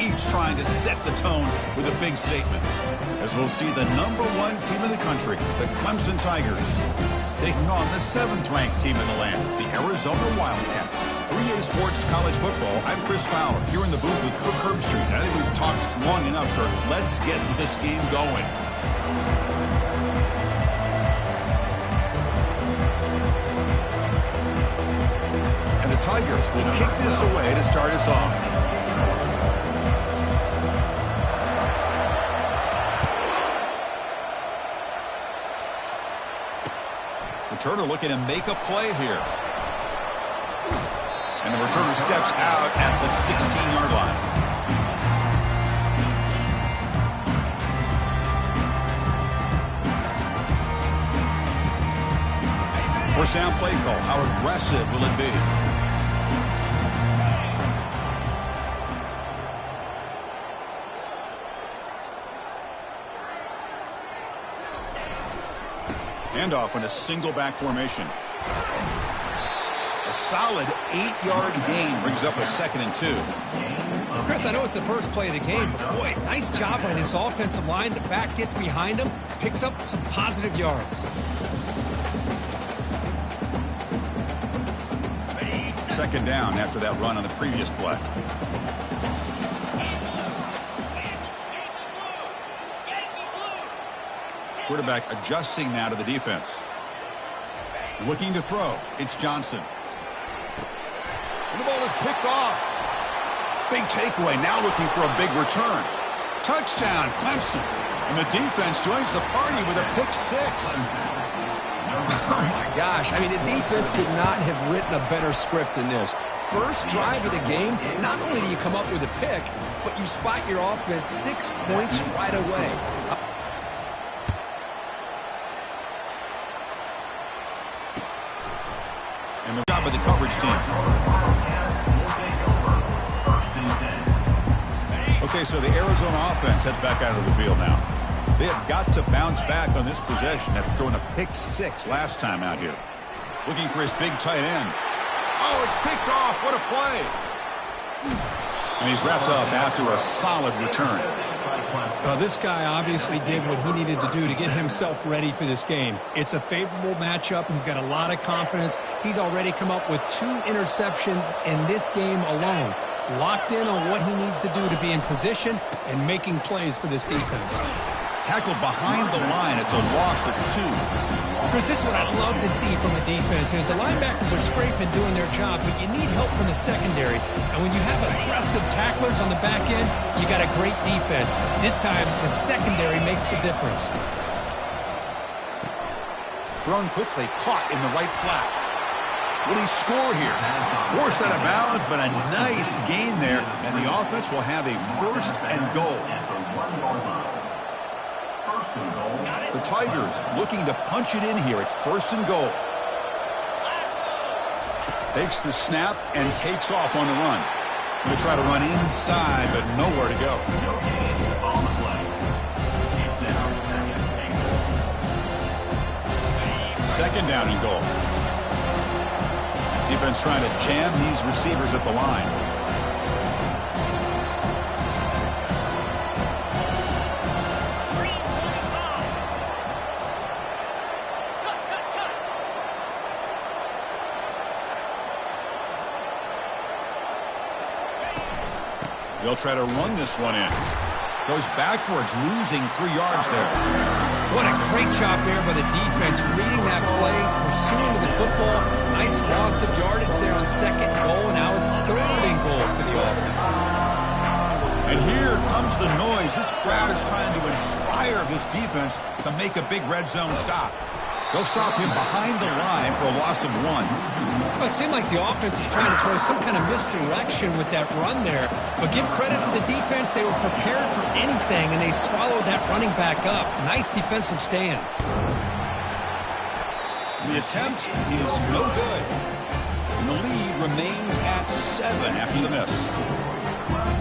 each trying to set the tone with a big statement. As we'll see the #1 team in the country, the Clemson Tigers, taking on the 7th-ranked team in the land, the Arizona Wildcats. 3A Sports College Football, I'm Chris Fowler, here in the booth with Kirk Herbstreit. I think we've talked long enough, Kirk. Let's get this game going. And the Tigers will kick this away to start us off. Returner looking to make a play here. And the returner steps out at the 16-yard line. First down play call. How aggressive will it be? Handoff in a single back formation. A solid 8-yard gain brings up a 2nd and 2. Chris, I know it's the first play of the game, but boy, nice job by this offensive line. The back gets behind him, picks up some positive yards. Second down after that run on the previous play. Quarterback adjusting now to the defense. Looking to throw. It's Johnson. And the ball is picked off. Big takeaway. Now looking for a big return. Touchdown, Clemson. And the defense joins the party with a pick 6. Oh, my gosh. I mean, the defense could not have written a better script than this. First drive of the game, not only do you come up with a pick, but you spot your offense 6 points right away. And the job of the coverage team. Okay, so the Arizona offense heads back out of the field now. They have got to bounce back on this possession after throwing a pick 6 last time out here. Looking for his big tight end. Oh, it's picked off. What a play. And he's wrapped up after a solid return. Well, this guy obviously did what he needed to do to get himself ready for this game. It's a favorable matchup. He's got a lot of confidence. He's already come up with 2 interceptions in this game alone. Locked in on what he needs to do to be in position and making plays for this defense. Tackled behind the line. It's a loss of 2. Chris, this is what I love to see from a defense is the linebackers are scraping, doing their job, but you need help from the secondary. And when you have aggressive tacklers on the back end, you got a great defense. This time, the secondary makes the difference. Thrown quickly, caught in the right flat. Will he score here? Forced out of bounds, but a nice gain there, and the offense will have a 1st and goal. The Tigers looking to punch it in here. It's 1st and goal. Takes the snap and takes off on the run. Going to try to run inside, but nowhere to go. Second down and goal. Defense trying to jam these receivers at the line. They'll try to run this one in. Goes backwards, losing 3 yards there. What a great job there by the defense, reading that play, pursuing the football. Nice loss of yardage there on 2nd goal. Now it's 3rd and goal for the offense. And here comes the noise. This crowd is trying to inspire this defense to make a big red zone stop. They'll stop him behind the line for a loss of 1. Well, it seemed like the offense was trying to throw some kind of misdirection with that run there. But give credit to the defense. They were prepared for anything, and they swallowed that running back up. Nice defensive stand. The attempt is no good. And the lead remains at 7 after the miss.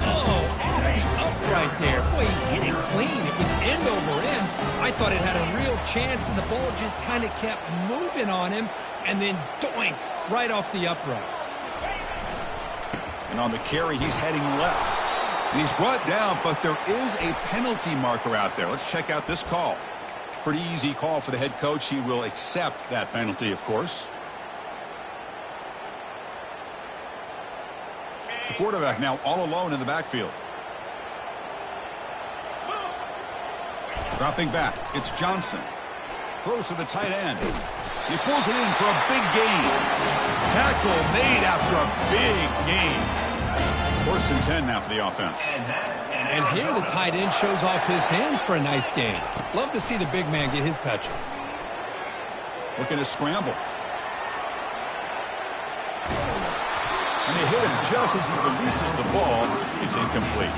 Oh, off the upright there. Boy, he hit it clean. It was end over end. I thought it had a real chance, and the ball just kind of kept moving on him, and then doink, right off the upright. And on the carry, he's heading left. And he's brought down, but there is a penalty marker out there. Let's check out this call. Pretty easy call for the head coach. He will accept that penalty, of course. The quarterback now all alone in the backfield. Dropping back, it's Johnson. Throws to the tight end. He pulls it in for a big gain. Tackle made after a big gain. First and 10 now for the offense. And here the tight end shows off his hands for a nice gain. Love to see the big man get his touches. Looking to scramble. And they hit him just as he releases the ball. It's incomplete.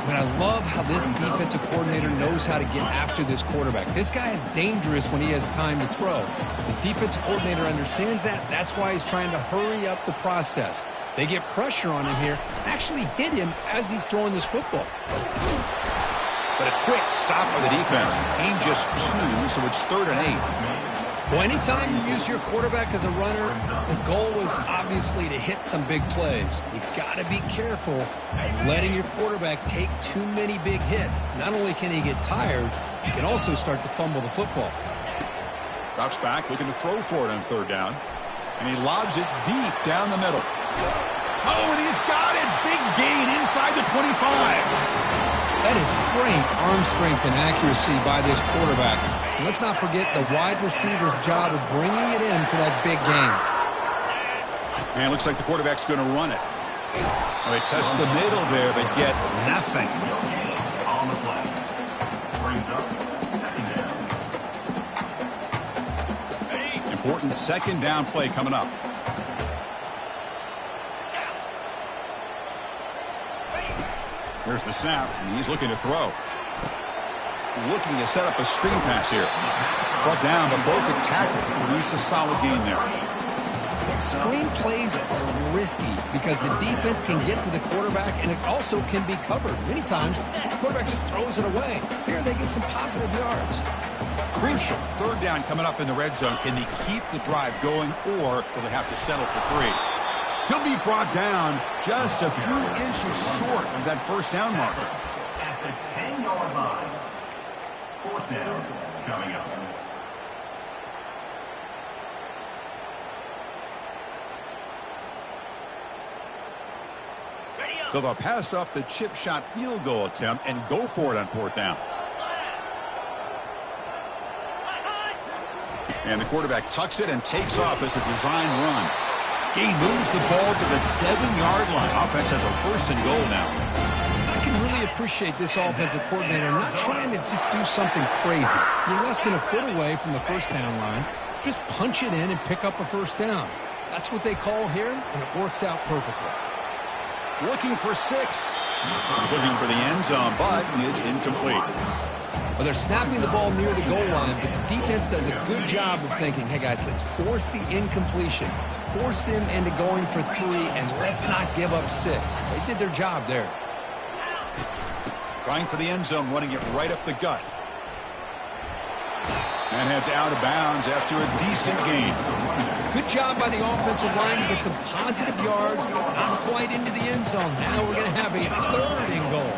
But I love how this defensive coordinator knows how to get after this quarterback. This guy is dangerous when he has time to throw. The defensive coordinator understands that. That's why he's trying to hurry up the process. They get pressure on him here, actually hit him as he's throwing this football. But a quick stop by the defense. Gain just 2, so it's 3rd and 8. Well, anytime you use your quarterback as a runner, the goal is obviously to hit some big plays. You've got to be careful of letting your quarterback take too many big hits. Not only can he get tired, he can also start to fumble the football. Drops back, looking to throw for it on 3rd down. And he lobs it deep down the middle. Oh, and he's got it! Big gain inside the 25. That is great arm strength and accuracy by this quarterback. And let's not forget the wide receiver's job of bringing it in for that big gain. Man, looks like the quarterback's going to run it. Well, they test the middle there, but get nothing. On the play. Brings up 2nd down. Important 2nd down play coming up. Here's the snap, and he's looking to throw. Looking to set up a screen pass here. Brought down, but both the tackles produce a solid gain there. Screen plays are risky because the defense can get to the quarterback, and it also can be covered. Many times, the quarterback just throws it away. Here they get some positive yards. Crucial 3rd down coming up in the red zone. Can they keep the drive going, or will they have to settle for 3? He'll be brought down just a few inches short of that 1st down marker. At the 10-yard line. 4th down coming up. So they'll pass up the chip shot field goal attempt and go for it on 4th down. And the quarterback tucks it and takes off as a design run. He moves the ball to the 7-yard line. Offense has a 1st and goal now. I can really appreciate this offensive coordinator not trying to just do something crazy. You're less than a foot away from the 1st down line. Just punch it in and pick up a 1st down. That's what they call here, and it works out perfectly. Looking for 6. He's looking for the end zone, but it's incomplete. Well, they're snapping the ball near the goal line, but the defense does a good job of thinking, hey, guys, let's force the incompletion. Force them into going for 3, and let's not give up 6. They did their job there. Trying for the end zone, running it right up the gut. And heads out of bounds after a decent gain. Good job by the offensive line to get some positive yards, but not quite into the end zone. Now we're going to have a 3rd and goal.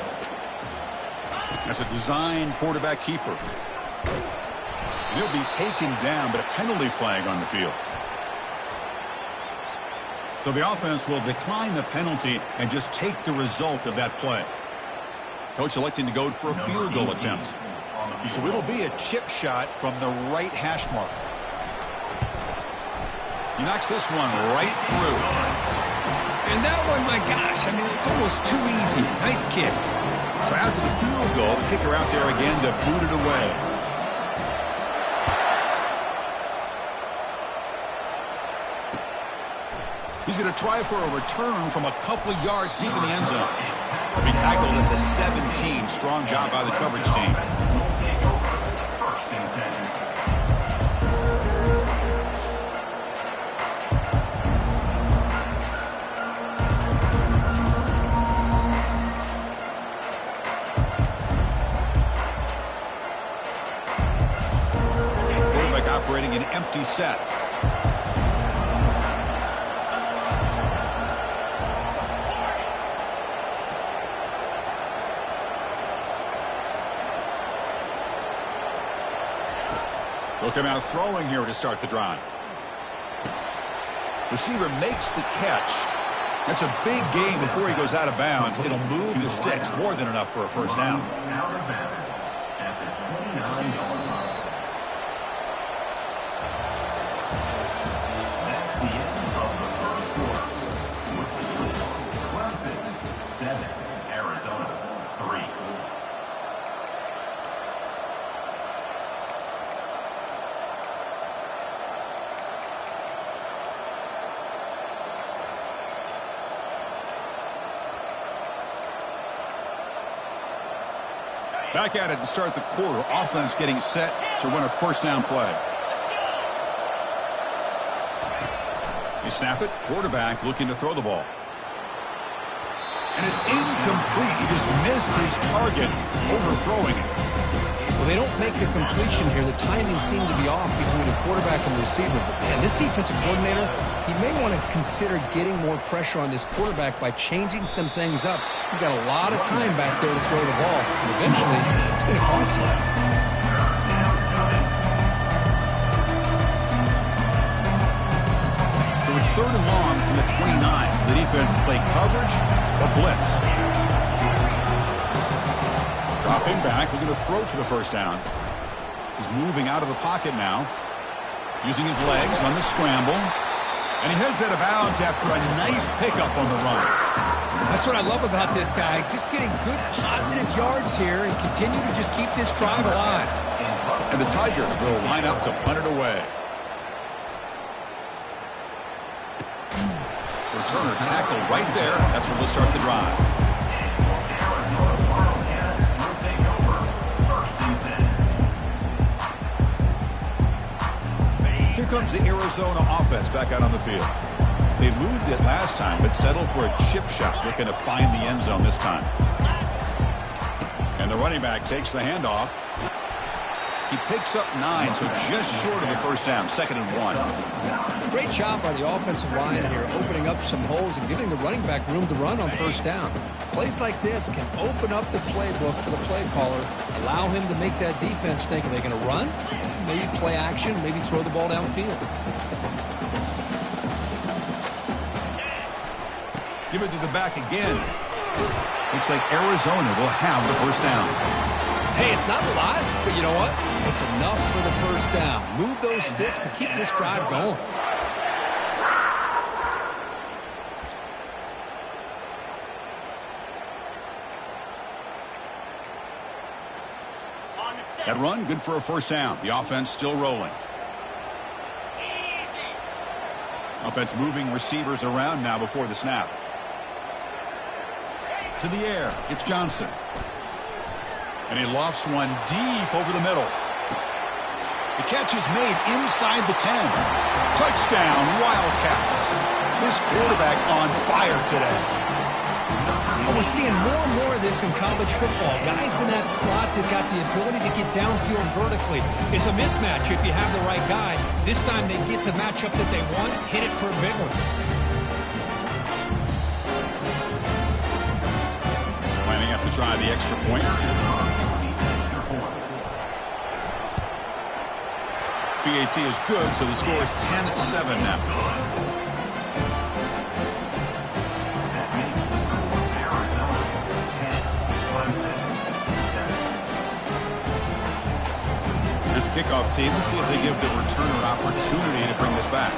That's a design quarterback keeper. He'll be taken down, but a penalty flag on the field. So the offense will decline the penalty and just take the result of that play. Coach electing to go for a field goal attempt. So it'll be a chip shot from the right hash mark. He knocks this one right through. And that one, my gosh, I mean, it's almost too easy. Nice kick. So after the field goal, the kicker out there again to boot it away. He's going to try for a return from a couple of yards deep in the end zone. He'll be tackled at the 17. Strong job by the coverage team. Quarterback operating an empty set. He'll come out throwing here to start the drive. Receiver makes the catch. That's a big gain before he goes out of bounds. It'll move the sticks more than enough for a first down. Out of bounds at the 29-yard line. That's the end of the first quarter. With the score, Clemson 7, Arizona 3. Back at it to start the quarter. Offense getting set to run a first down play. They snap it. Quarterback looking to throw the ball. And it's incomplete. He just missed his target, overthrowing it. Well, they don't make the completion here. The timing seemed to be off between the quarterback and the receiver. But, man, this defensive coordinator, he may want to consider getting more pressure on this quarterback by changing some things up. He's got a lot of time back there to throw the ball. And eventually, it's going to cost him. So it's 3rd and long from the 29. The defense play coverage or blitz. Dropping back, looking to throw for the first down. He's moving out of the pocket now. Using his legs on the scramble. And he heads out of bounds after a nice pickup on the run. That's what I love about this guy. Just getting good positive yards here and continue to just keep this drive alive. And the Tigers will line up to punt it away. Returner tackle right there. That's where they'll start the drive. Here comes the Arizona offense back out on the field. They moved it last time, but settled for a chip shot, looking to find the end zone this time. And the running back takes the handoff. He picks up 9, so just short of the first down, 2nd and 1. Great job by the offensive line here, opening up some holes and giving the running back room to run on first down. Plays like this can open up the playbook for the play caller, allow him to make that defense think, are they going to run? Maybe play action, maybe throw the ball downfield. Give it to the back again. Looks like Arizona will have the first down. Hey, it's not a lot, but you know what? It's enough for the first down. Move those sticks and keep this drive going. That run, good for a first down. The offense still rolling. Offense moving receivers around now before the snap. To the air, it's Johnson. And he lofts one deep over the middle. The catch is made inside the 10. Touchdown, Wildcats. This quarterback on fire today. We're seeing more and more of this in college football. Guys in that slot that got the ability to get downfield vertically. It's a mismatch if you have the right guy. This time they get the matchup that they want, hit it for a big one. Lining up to try the extra point. PAT is good, so the score is 10-7 now. Kickoff team. Let's see if they give the returner opportunity to bring this back.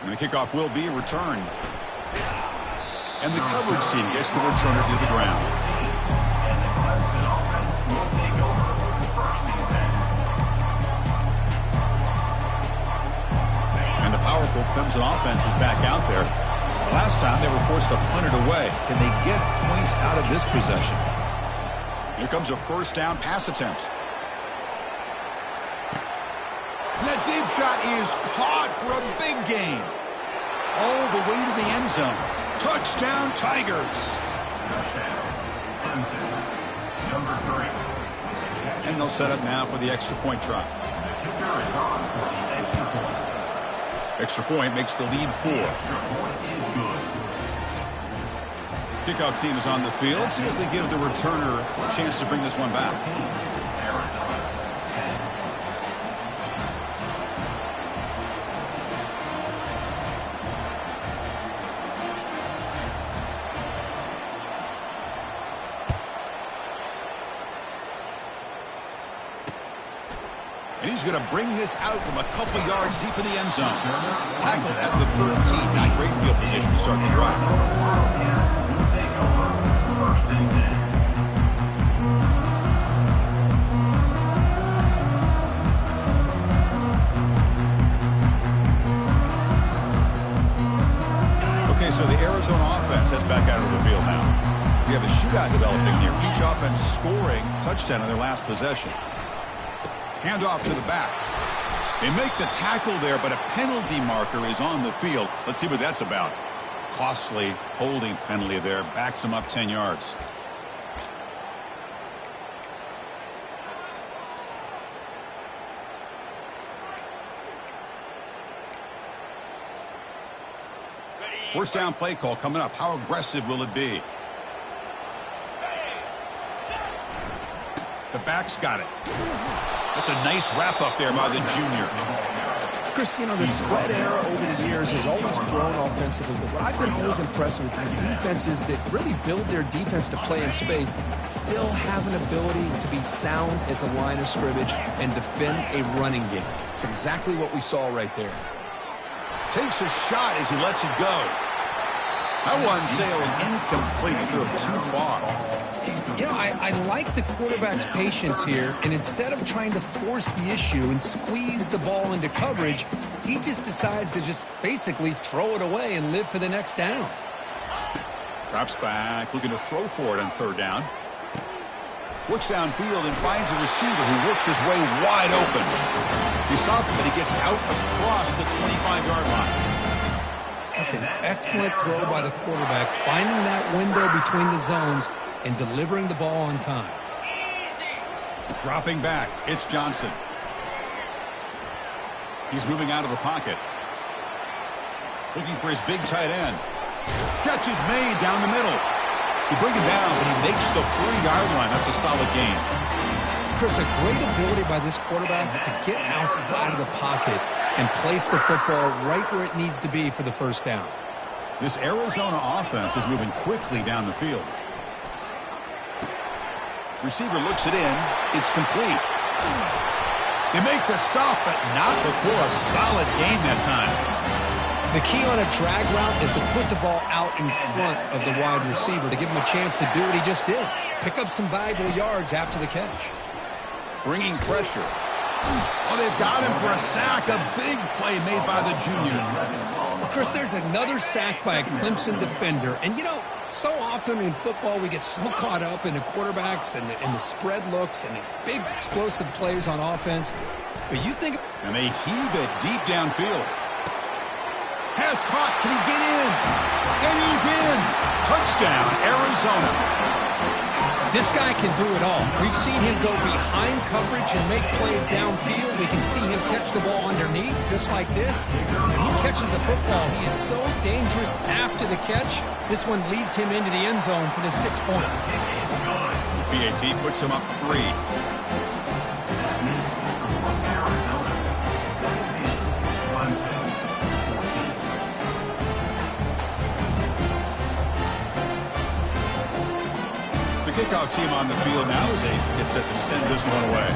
And the kickoff will be returned. And the coverage team gets the returner to the ground. And the powerful Clemson offense is back out there. Last time they were forced to punt it away. Can they get points out of this possession? Here comes a first down pass attempt. That deep shot is caught for a big gain. All the way to the end zone. Touchdown, Tigers. And they'll set up now for the extra point try. Extra point makes the lead 4. Kickoff team is on the field. See if they give the returner a chance to bring this one back. Arizona 10. And he's going to bring this out from a couple yards deep in the end zone. Tackled at the 13. Not great field position to start the drive. Wildcats will take over. First and 10. Okay, so the Arizona offense heads back out of the field now. We have a shootout developing here. Each offense scoring touchdown on their last possession. Handoff to the back. They make the tackle there, but a penalty marker is on the field. Let's see what that's about. Costly holding penalty there. Backs him up 10 yards. First down play call coming up. How aggressive will it be? The back's got it. That's a nice wrap up there by the junior. Chris, you know, the spread era over the years has always grown offensively, but what I've been always impressed with defenses that really build their defense to play in space still have an ability to be sound at the line of scrimmage and defend a running game. It's exactly what we saw right there. Takes a shot as he lets it go. That one sails incomplete. He threw it too far. You know, I like the quarterback's patience here, and instead of trying to force the issue and squeeze the ball into coverage, he just decides to just basically throw it away and live for the next down. Drops back, looking to throw for it on third down. Looks downfield and finds a receiver who worked his way wide open. He stopped, but he gets out across the 25-yard line. That's an excellent throw by the quarterback, finding that window between the zones and delivering the ball on time. Dropping back, it's Johnson. He's moving out of the pocket. Looking for his big tight end. Catch is made down the middle. He brings it down, but he makes the 3-yard line. That's a solid gain. Chris, a great ability by this quarterback to get outside of the pocket and place the football right where it needs to be for the first down. This Arizona offense is moving quickly down the field. Receiver looks it in. It's complete. They make the stop, but not before a solid gain that time. The key on a drag route is to put the ball out in front of the wide receiver to give him a chance to do what he just did. Pick up some valuable yards after the catch. Bringing pressure. Oh, they've got him for a sack. A big play made by the junior. Well, Chris, there's another sack by a Clemson defender. And, you know, so often in football we get so caught up in the quarterbacks and the spread looks and the big explosive plays on offense. But you think... And they heave it deep downfield. Has caught. Can he get in? And he's in. Touchdown, Arizona. This guy can do it all. We've seen him go behind coverage and make plays downfield. We can see him catch the ball underneath, just like this. When he catches the football, he is so dangerous after the catch. This one leads him into the end zone for the 6 points. BAT puts him up 3. Kickoff team on the field now as they get set to send this one away.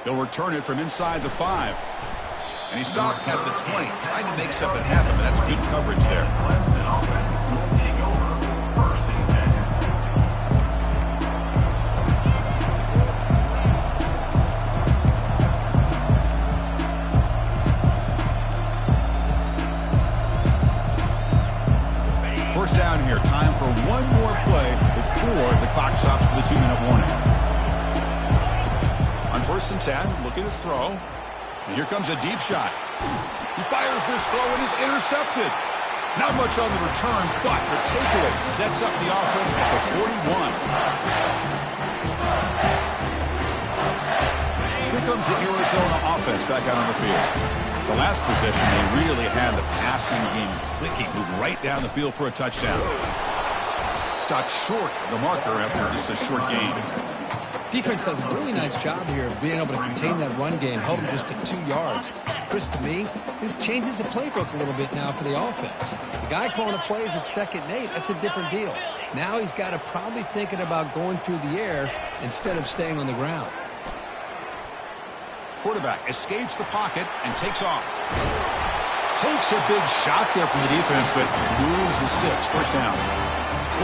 They'll return it from inside the 5. And he stopped at the 20. Tried to make something happen, but that's good coverage there. Clemson offense will take over. First and 10. First down here. Time for one more play before the clock stops for the 2-minute warning. On first and 10, looking to throw. And here comes a deep shot. He fires this throw and is intercepted. Not much on the return, but the takeaway sets up the offense at the 41. Here comes the Arizona offense back out on the field. The last possession, they really had the passing game clicking, moved right down the field for a touchdown. Stopped short of the marker after just a short gain. Defense does a really nice job here of being able to contain that run game, held them just to 2 yards. Chris, to me, this changes the playbook a little bit now for the offense. The guy calling the plays at 2nd and 8, that's a different deal. Now he's got to probably thinking about going through the air instead of staying on the ground. Quarterback escapes the pocket and takes off. Takes a big shot there from the defense, but moves the sticks. First down.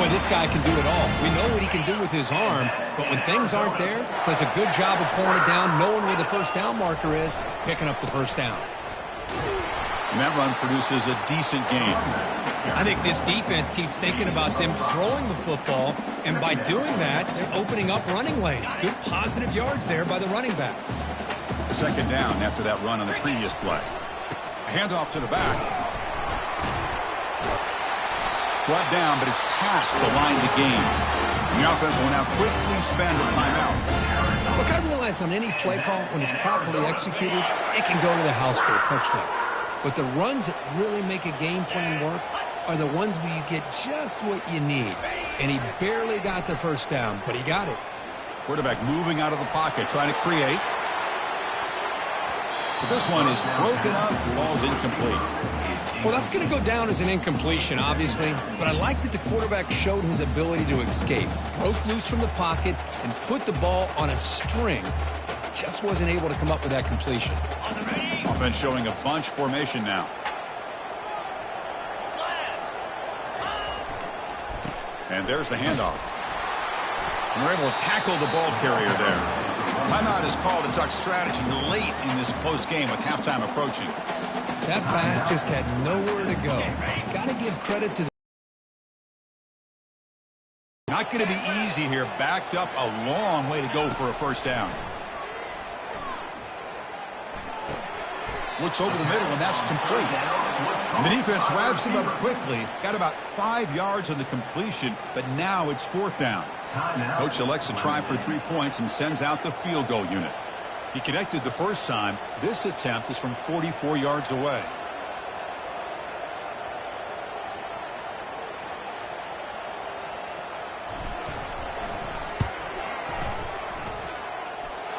Boy, this guy can do it all. We know what he can do with his arm, but when things aren't there, does a good job of pulling it down, knowing where the first down marker is, picking up the first down. And that run produces a decent gain. I think this defense keeps thinking about them throwing the football, and by doing that, they're opening up running lanes. Good positive yards there by the running back. Second down after that run on the previous play. A handoff to the back. Brought down, but it's past the line to gain. The offense will now quickly spend a timeout. Look, I realize on any play call, when it's properly executed, it can go to the house for a touchdown. But the runs that really make a game plan work are the ones where you get just what you need. And he barely got the first down, but he got it. Quarterback moving out of the pocket, trying to create. But this one is broken up, ball's incomplete. Well, that's going to go down as an incompletion, obviously, but I like that the quarterback showed his ability to escape, broke loose from the pocket, and put the ball on a string. Just wasn't able to come up with that completion. Offense showing a bunch formation now. And there's the handoff. And they're able to tackle the ball carrier there. Timeout is called to talk strategy late in this close game with halftime approaching. That back just had nowhere to go. Got to give credit to the... Not going to be easy here. Backed up a long way to go for a first down. Looks over the middle, and that's complete. And the defense wraps him up quickly. Got about 5 yards on the completion, but now it's 4th down. Coach elects to try for 3 points and sends out the field goal unit. He connected the first time. This attempt is from 44 yards away.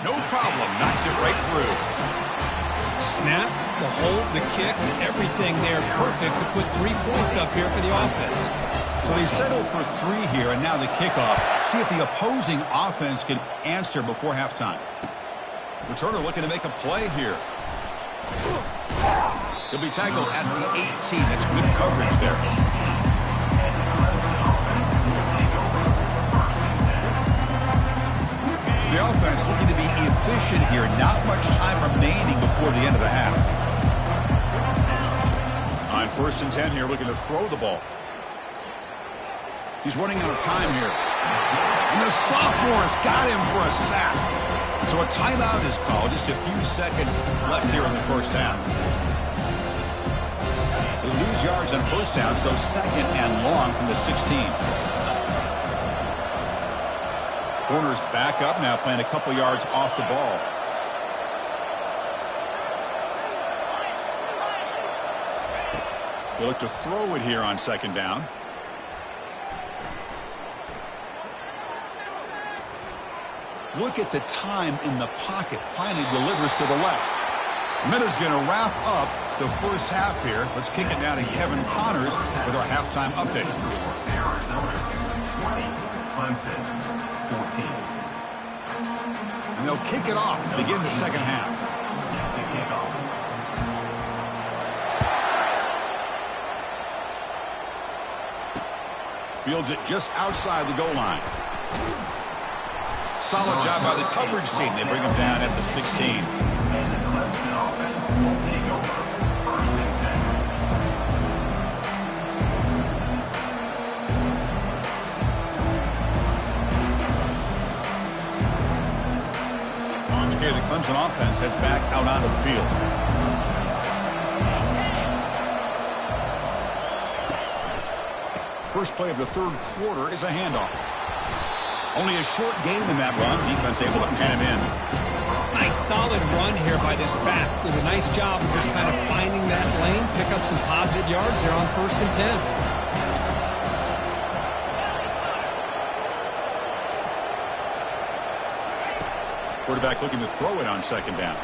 No problem. Knocks it right through. Snap, the hold, the kick, everything there perfect to put 3 points up here for the offense. So they settled for 3 here, and now the kickoff. See if the opposing offense can answer before halftime. Returner looking to make a play here. He'll be tackled at the 18. That's good coverage there. So the offense looking to be efficient here. Not much time remaining before the end of the half. On 1st and 10 here, looking to throw the ball. He's running out of time here. And the sophomore's got him for a sack. So a timeout is called. Just a few seconds left here in the first half. They lose yards on first down, so 2nd and long from the 16. Corner's back up now, playing a couple yards off the ball. They look to throw it here on 2nd down. Look at the time in the pocket. Finally delivers to the left. Miller's going to wrap up the first half here. Let's kick it down to Kevin Connors with our halftime update. Arizona 20, Clemson 14. And they'll kick it off to begin the second half. Set to kick off. Fields it just outside the goal line. Solid job by the coverage team. They bring him down at the 16. And the Clemson offense will take over 1st and 10. Okay, the Clemson offense heads back out onto the field. First play of the 3rd quarter is a handoff. Only a short gain in that run. Defense able to pan him in. Nice solid run here by this back. Did a nice job of just kind of finding that lane, pick up some positive yards there on 1st and 10. Quarterback looking to throw it on 2nd down.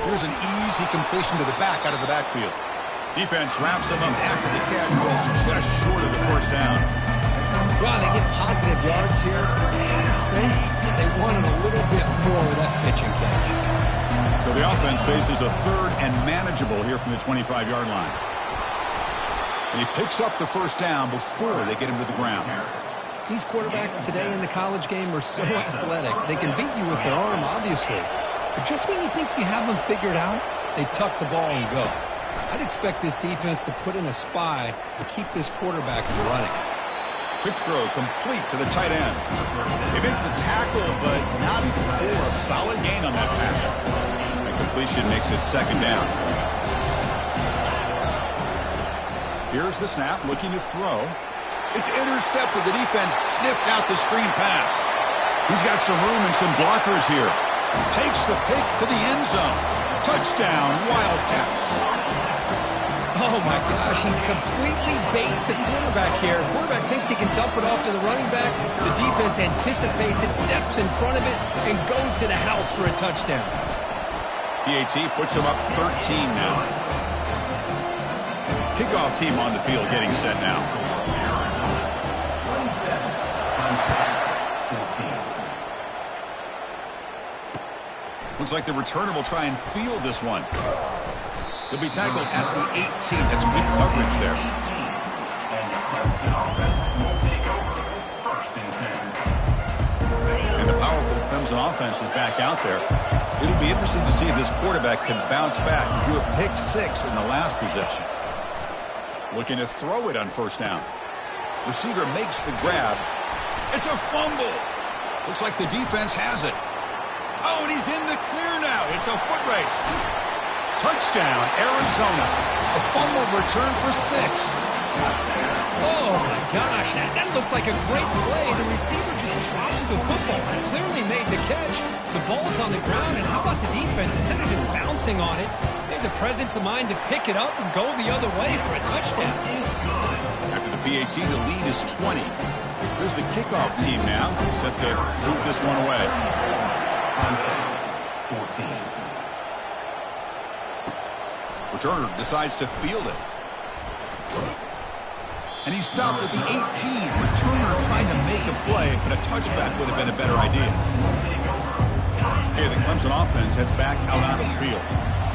Here's an easy completion to the back out of the backfield. Defense wraps him up after the catch, was just short of the 1st down. Well, they get positive yards here. I have a sense they wanted a little bit more with that pitch and catch. So the offense faces a 3rd and manageable here from the 25-yard line. And he picks up the 1st down before they get him to the ground. These quarterbacks today in the college game are so athletic. They can beat you with their arm, obviously. But just when you think you have them figured out, they tuck the ball and go. I'd expect this defense to put in a spy and keep this quarterback from running. Quick throw complete to the tight end. They make the tackle, but not for a solid gain on that pass. That completion makes it 2nd down. Here's the snap, looking to throw. It's intercepted. The defense sniffed out the screen pass. He's got some room and some blockers here. Takes the pick to the end zone. Touchdown, Wildcats. Oh, my gosh, he completely baits the quarterback here. The quarterback thinks he can dump it off to the running back. The defense anticipates it, steps in front of it, and goes to the house for a touchdown. PAT puts him up 13 now. Kickoff team on the field getting set now. Looks like the returner will try and field this one. He'll be tackled at the 18. That's good coverage there. And the powerful Clemson offense is back out there. It'll be interesting to see if this quarterback can bounce back. He drew a pick 6 in the last possession. Looking to throw it on 1st down. Receiver makes the grab. It's a fumble. Looks like the defense has it. Oh, and he's in the clear now. It's a foot race. Touchdown, Arizona. A fumble return for 6. Oh, my gosh. That looked like a great play. The receiver just drops the football. Clearly made the catch. The ball's on the ground, and how about the defense? Instead of just bouncing on it, they had the presence of mind to pick it up and go the other way for a touchdown. After the PAT, the lead is 20. Here's the kickoff team now, set to move this one away. 14. Returner decides to field it. And he stopped with the 18. Returner trying to make a play, but a touchback would have been a better idea. Okay, the Clemson offense heads back out onto the field.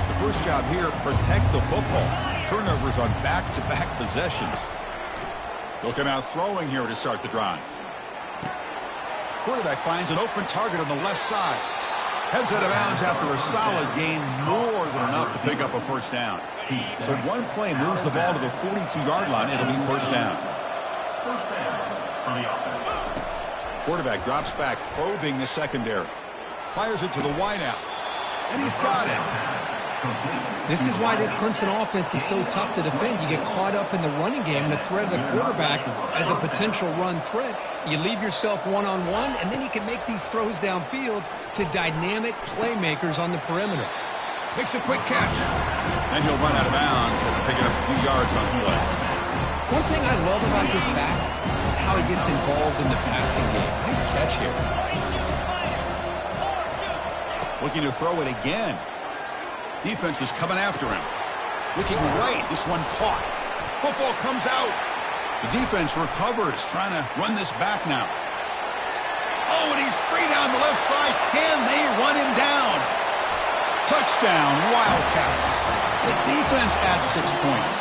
The first job here, protect the football. Turnovers on back-to-back possessions. They'll come out throwing here to start the drive. Quarterback finds an open target on the left side. Heads out of bounds after a solid gain, more than enough to pick up a 1st down. So one play moves the ball to the 42-yard line. It'll be 1st down. Quarterback drops back, probing the secondary. Fires it to the wideout. And he's got it. This is why this Clemson offense is so tough to defend. You get caught up in the running game, the threat of the quarterback as a potential run threat. You leave yourself one-on-one, and then you can make these throws downfield to dynamic playmakers on the perimeter. Makes a quick catch. And he'll run out of bounds and pick it up a few yards on the play. One thing I love about this back is how he gets involved in the passing game. Nice catch here. Looking to throw it again. Defense is coming after him. Looking right. This one caught. Football comes out. The defense recovers, trying to run this back now. Oh, and he's free down the left side. Can they run him down? Touchdown, Wildcats. The defense adds 6 points.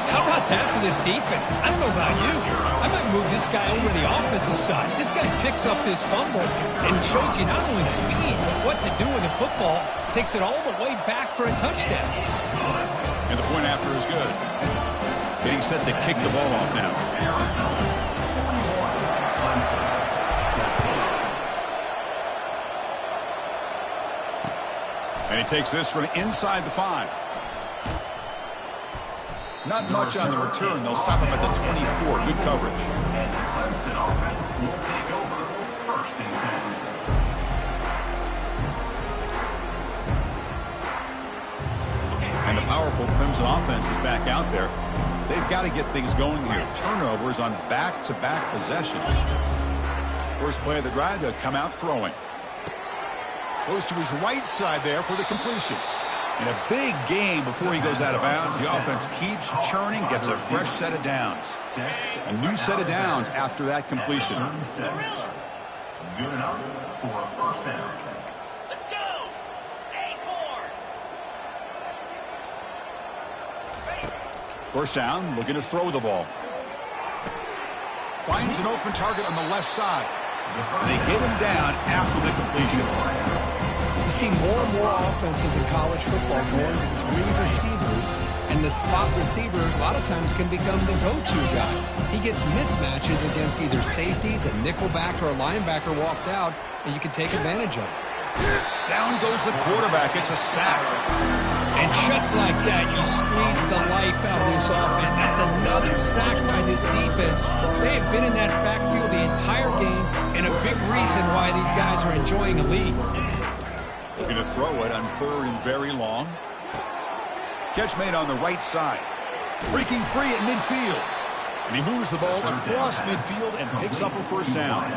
How about that for this defense? I don't know about you. I might move this guy over to the offensive side. This guy picks up this fumble and shows you not only speed, but what to do with the football. Takes it all the way back for a touchdown. And the point after is good. Getting set to kick the ball off now. And he takes this from inside the 5. Not much on the return. They'll stop him at the 24. Good coverage. And the Clemson offense will take over 1st and 10. Clemson offense is back out there. They've got to get things going here. Turnovers on back-to-back possessions. First play of the drive, they'll come out throwing. Goes to his right side there for the completion. In a big game before he goes out of bounds, the offense keeps churning, gets a fresh set of downs. A new set of downs after that completion. Good enough for a first down. Let's go! Acorn! First down, looking to throw the ball. Finds an open target on the left side. And they get him down after the completion. You see more and more offenses in college football going with 3 receivers, and the slot receiver a lot of times can become the go-to guy. He gets mismatches against either safeties, a nickelback, or a linebacker walked out, and you can take advantage of it. Down goes the quarterback. It's a sack. And just like that, you squeeze the life out of this offense. That's another sack by this defense. They have been in that backfield the entire game, and a big reason why these guys are enjoying a lead. Looking to throw it on 3rd and very long. Catch made on the right side. Breaking free at midfield. And he moves the ball across midfield and picks up a first down.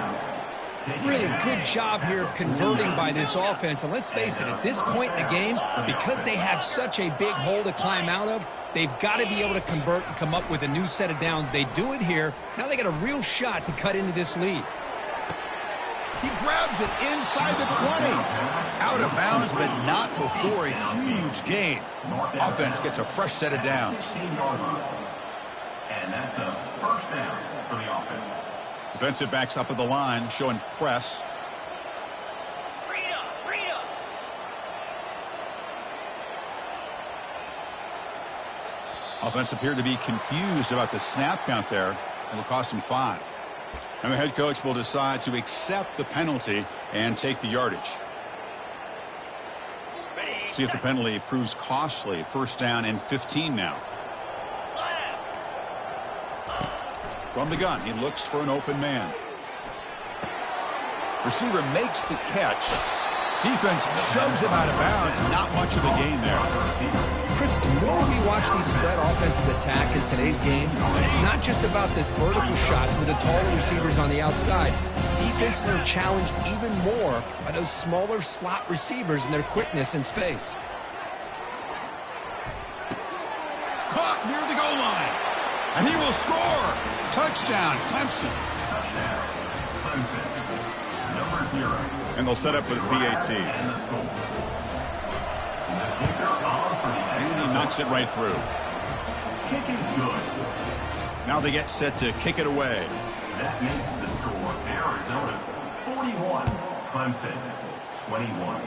Really good job here of converting by this offense. And let's face it, at this point in the game, because they have such a big hole to climb out of, they've got to be able to convert and come up with a new set of downs. They do it here. Now they got a real shot to cut into this lead. He grabs it inside the 20. Out of bounds, but not before a huge gain. Offense gets a fresh set of downs. And that's a first down for the offense. Defensive backs up at the line, showing press. Freedom! Offense appeared to be confused about the snap count there. It'll cost him 5. And the head coach will decide to accept the penalty and take the yardage. See if the penalty proves costly. First down and 15 now. From the gun, he looks for an open man. Receiver makes the catch. Defense shoves him out of bounds. Not much of a gain there. Chris, the more we watch these spread offenses attack in today's game, it's not just about the vertical shots with the taller receivers on the outside. Defenses are challenged even more by those smaller slot receivers and their quickness in space. Caught near the goal line. And he will score. Touchdown, Clemson. Touchdown, Clemson. Number 0. And they'll set up for the PAT. And the score. The kicker on for the And he knocks it right through. kick is good. Now they get set to kick it away. That makes the score Arizona 41, Clemson 21.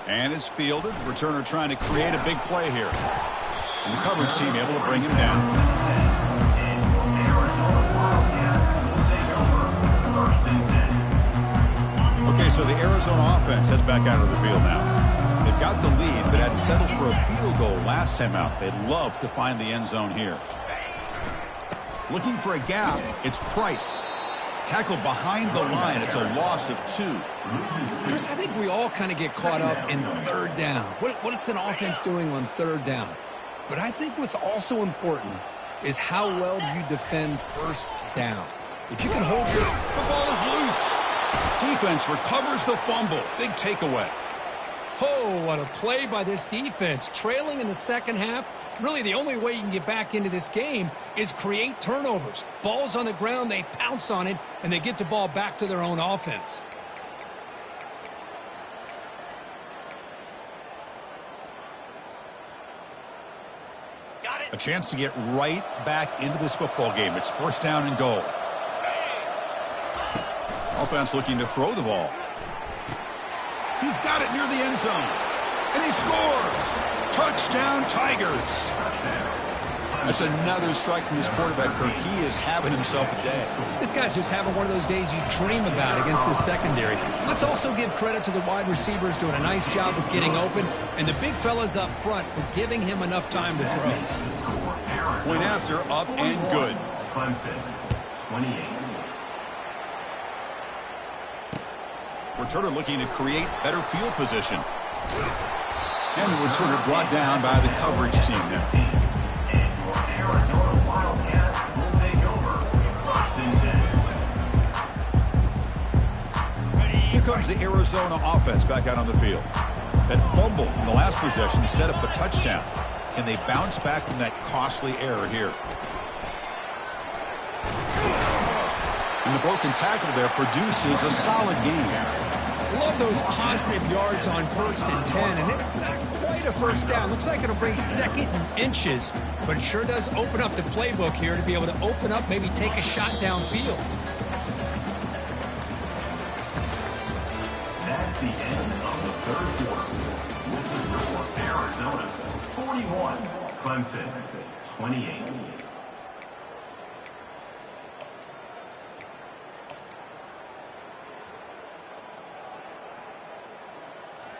And it's fielded. Returner trying to create a big play here. And the coverage team able to bring him down. Okay, so the Arizona offense heads back out of the field now. They've got the lead, but had to settle for a field goal last time out. They'd love to find the end zone here. Looking for a gap, it's Price. Tackled behind the line. It's a loss of 2. Chris, I think we all kind of get caught up in 3rd down. What's an offense doing on 3rd down? But I think what's also important is how well you defend 1st down. If you can hold your... The ball is loose. Defense recovers the fumble. Big takeaway. Oh, what a play by this defense. Trailing in the second half, really the only way you can get back into this game is create turnovers. Ball's on the ground, they pounce on it, and they get the ball back to their own offense. A chance to get right back into this football game. It's 1st down and goal. Offense looking to throw the ball. He's got it near the end zone. And he scores. Touchdown, Tigers. That's another strike from this quarterback, Kirk. He is having himself a day. This guy's just having one of those days you dream about against this secondary. Let's also give credit to the wide receivers doing a nice job of getting open, and the big fellas up front for giving him enough time to throw. Point after, up and good. Clemson 28. Returner looking to create better field position. And the returner brought down by the coverage team now. And your Arizona Wildcats will take over 1st and 10. Here comes the Arizona offense back out on the field. That fumble in the last possession set up a touchdown. Can they bounce back from that costly error here? And the broken tackle there produces a solid gain. Love those positive yards on 1st and 10, and it's not quite a first down. Looks like it'll bring 2nd and inches, but it sure does open up the playbook here to be able to open up, maybe take a shot downfield. That's the end of the 3rd quarter. With the score, Arizona 41, Clemson 28.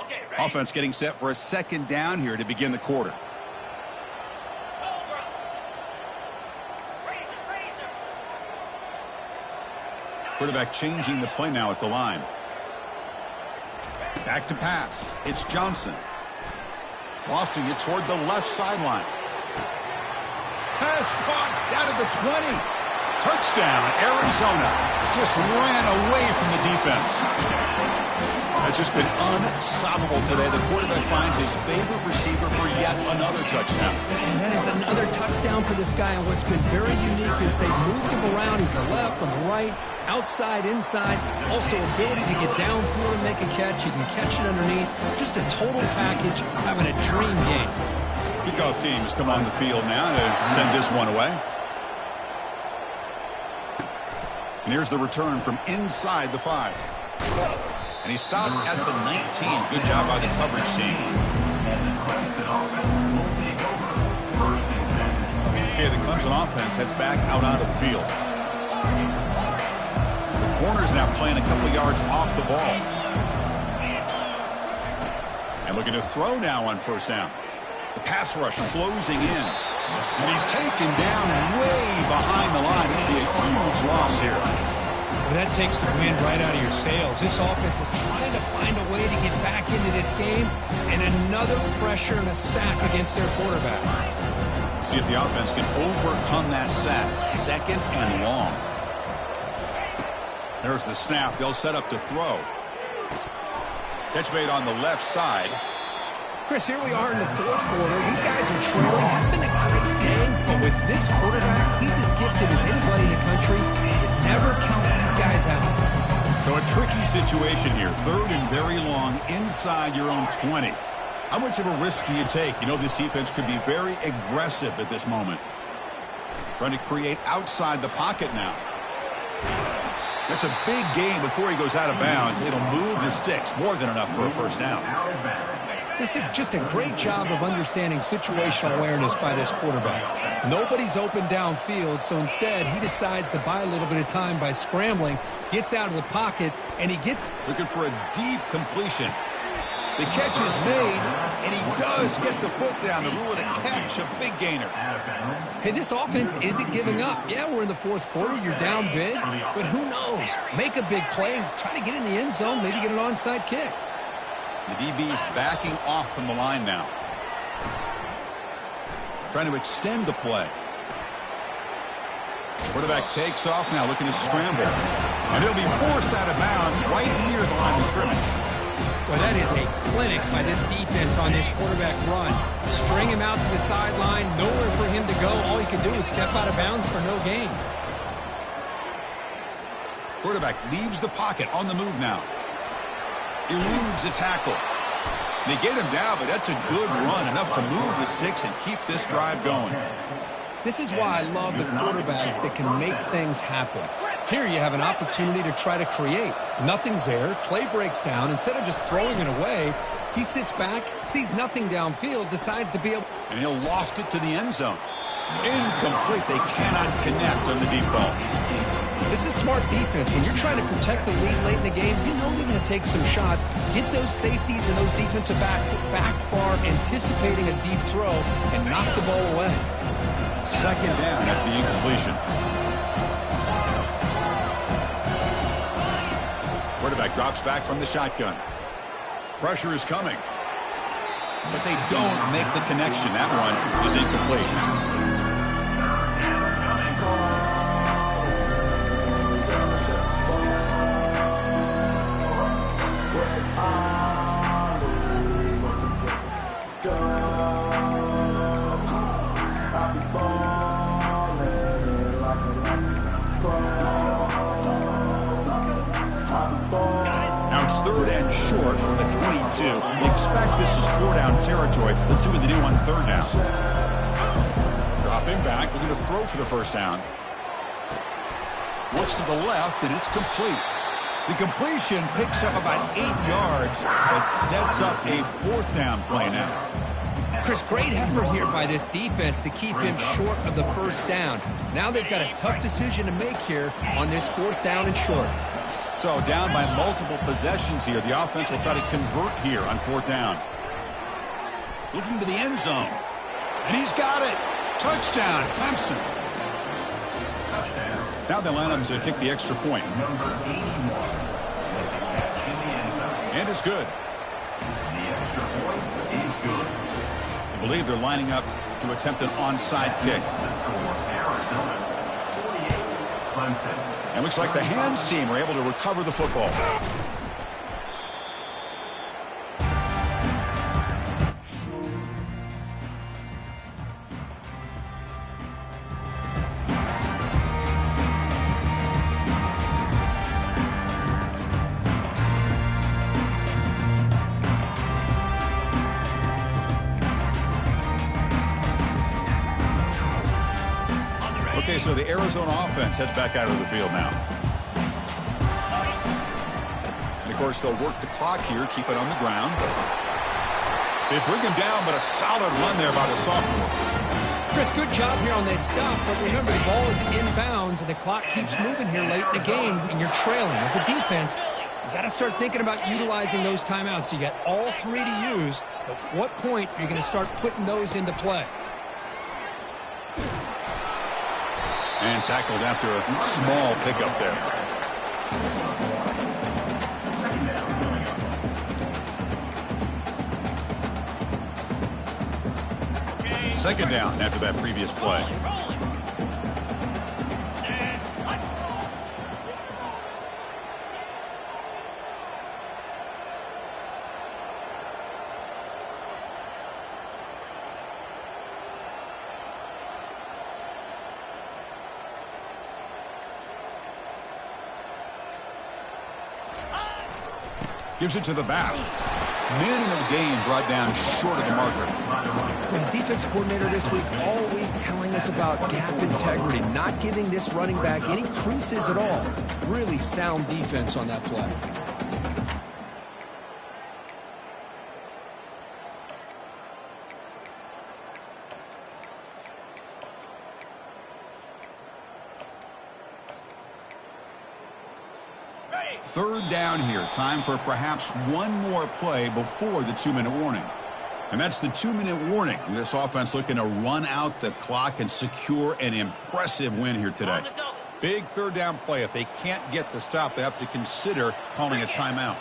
Okay, ready? Offense getting set for a 2nd down here to begin the quarter. Cobra. Razor, razor. Quarterback changing the play now at the line. Back to pass. It's Johnson. Lofting it toward the left sideline. Pass caught down at the 20. Touchdown, Arizona. Just ran away from the defense. That's just been unstoppable today. The quarterback finds his favorite receiver for yet another touchdown. And that is another touchdown for this guy. And what's been very unique is they've moved him around. He's the left, on the right, outside, inside. Also ability to get downfield and make a catch. You can catch it underneath. Just a total package, having a dream game. Kickoff team has come on the field now to send this one away. And here's the return from inside the 5. And he stopped at the 19. Good job by the coverage team. And the Clemson offense will take over 1st and 10. Okay, the Clemson offense heads back out onto the field. The corner's now playing a couple yards off the ball. And looking to throw now on 1st down. The pass rush closing in. And he's taken down way behind the line. It'll be a huge loss here. Well, that takes the wind right out of your sails. This offense is trying to find a way to get back into this game, and another pressure and a sack against their quarterback. See if the offense can overcome that sack. 2nd and long. There's the snap. They'll set up to throw. Catch made on the left side. Chris, here we are in the 4th quarter. These guys are trailing. Have been a great game, but with this quarterback, he's as gifted as anybody in the country. You never count these guys out. So a tricky situation here. 3rd and very long inside your own 20. How much of a risk do you take? You know this defense could be very aggressive at this moment. Trying to create outside the pocket now. That's a big game before he goes out of bounds. It'll move the sticks. More than enough for a 1st down. This is just a great job of understanding situational awareness by this quarterback. Nobody's open downfield, so instead he decides to buy a little bit of time by scrambling, gets out of the pocket, and he gets... Looking for a deep completion. The catch is made, and he does get the foot down. The rule of the catch, a big gainer. Hey, this offense isn't giving up. Yeah, we're in the 4th quarter. You're down big, but who knows? Make a big play and try to get in the end zone, maybe get an onside kick. The DB's backing off from the line now. Trying to extend the play. Quarterback takes off now, looking to scramble. And he'll be forced out of bounds right near the line of scrimmage. Well, that is a clinic by this defense on this quarterback run. String him out to the sideline, nowhere for him to go. All he can do is step out of bounds for no gain. Quarterback leaves the pocket on the move now. Eludes a tackle. They get him down, but that's a good run, enough to move the sticks and keep this drive going. This is why I love the quarterbacks that can make things happen. Here you have an opportunity to try to create. Nothing's there. Play breaks down. Instead of just throwing it away, he sits back, sees nothing downfield, decides to be able... And he'll loft it to the end zone. Incomplete. They cannot connect on the deep ball. This is smart defense. When you're trying to protect the lead late in the game, you know they're going to take some shots. Get those safeties and those defensive backs back far, anticipating a deep throw, and knock the ball away. 2nd down after the incompletion. Quarterback drops back from the shotgun. Pressure is coming. but they don't make the connection. That one is incomplete. Now it's third and short from the 22. We expect this is 4-down territory. Let's see what they do on third down. Dropping back, looking to throw for the first down. Looks to the left, and it's complete. The completion picks up about 8 yards, but sets up a 4th down play now. Chris, great effort here by this defense to keep him short of the first down. Now they've got a tough decision to make here on this 4th down and short. So down by multiple possessions here. The offense will try to convert here on 4th down. Looking to the end zone. And he's got it. Touchdown, Clemson. Now they line up to kick the extra point. Number 81. And it's good. The extra point is good. I believe they're lining up to attempt an onside kick. The score, Arizona 48, Clemson. And looks like the hands team are able to recover the football. Okay, so the Arizona offense heads back out of the field now. And, of course, they'll work the clock here, keep it on the ground. They bring him down, but a solid run there by the sophomore. Chris, good job here on that stop, but remember, the ball is inbounds, and the clock keeps moving here late in the game, and you're trailing. As a defense, you got to start thinking about utilizing those timeouts. You got all 3 to use. At what point are you going to start putting those into play? And tackled after a small pickup there. Second down after that previous play. Gives it to the back. Minimal gain brought down short of the marker. The defense coordinator this week all week telling us about gap integrity, not giving this running back any creases at all. Really sound defense on that play. Third down here. Time for perhaps one more play before the 2-minute warning. And that's the 2-minute warning. This offense looking to run out the clock and secure an impressive win here today. Big third down play. If they can't get the stop, they have to consider calling a timeout.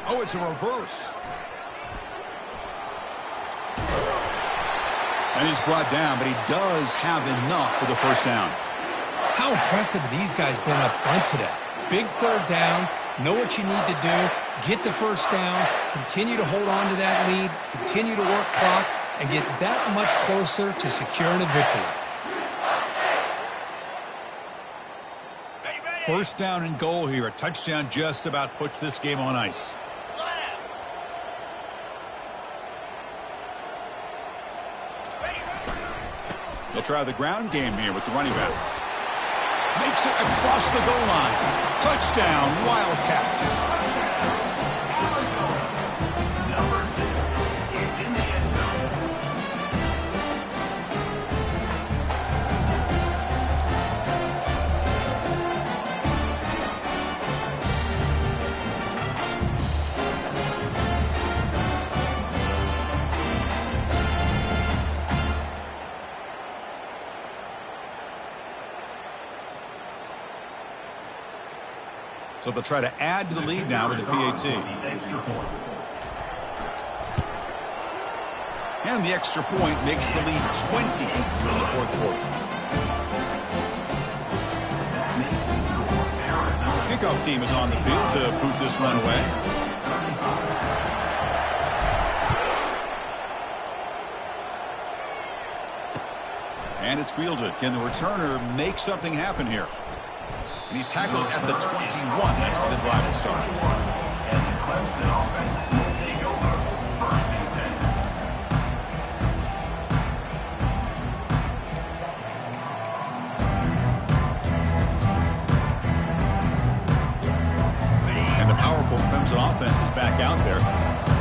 Oh, it's a reverse. And he's brought down, but he does have enough for the first down. How impressive have these guys been up front today? Big third down, know what you need to do, get the first down, continue to hold on to that lead, continue to work clock, and get that much closer to securing a victory. First down and goal here. A touchdown just about puts this game on ice. They'll try the ground game here with the running back. Makes it across the goal line. Touchdown, Wildcats. Number 6 is in the end zone. So they'll try to add to the lead now with the PAT. And the extra point makes the lead 20 here in the fourth quarter. Kickoff team is on the field to boot this run away. And it's fielded. Can the returner make something happen here? And he's tackled at the 21. That's where the drive will start. And the Clemson offense will take over 1st and 10. And the powerful Clemson offense is back out there.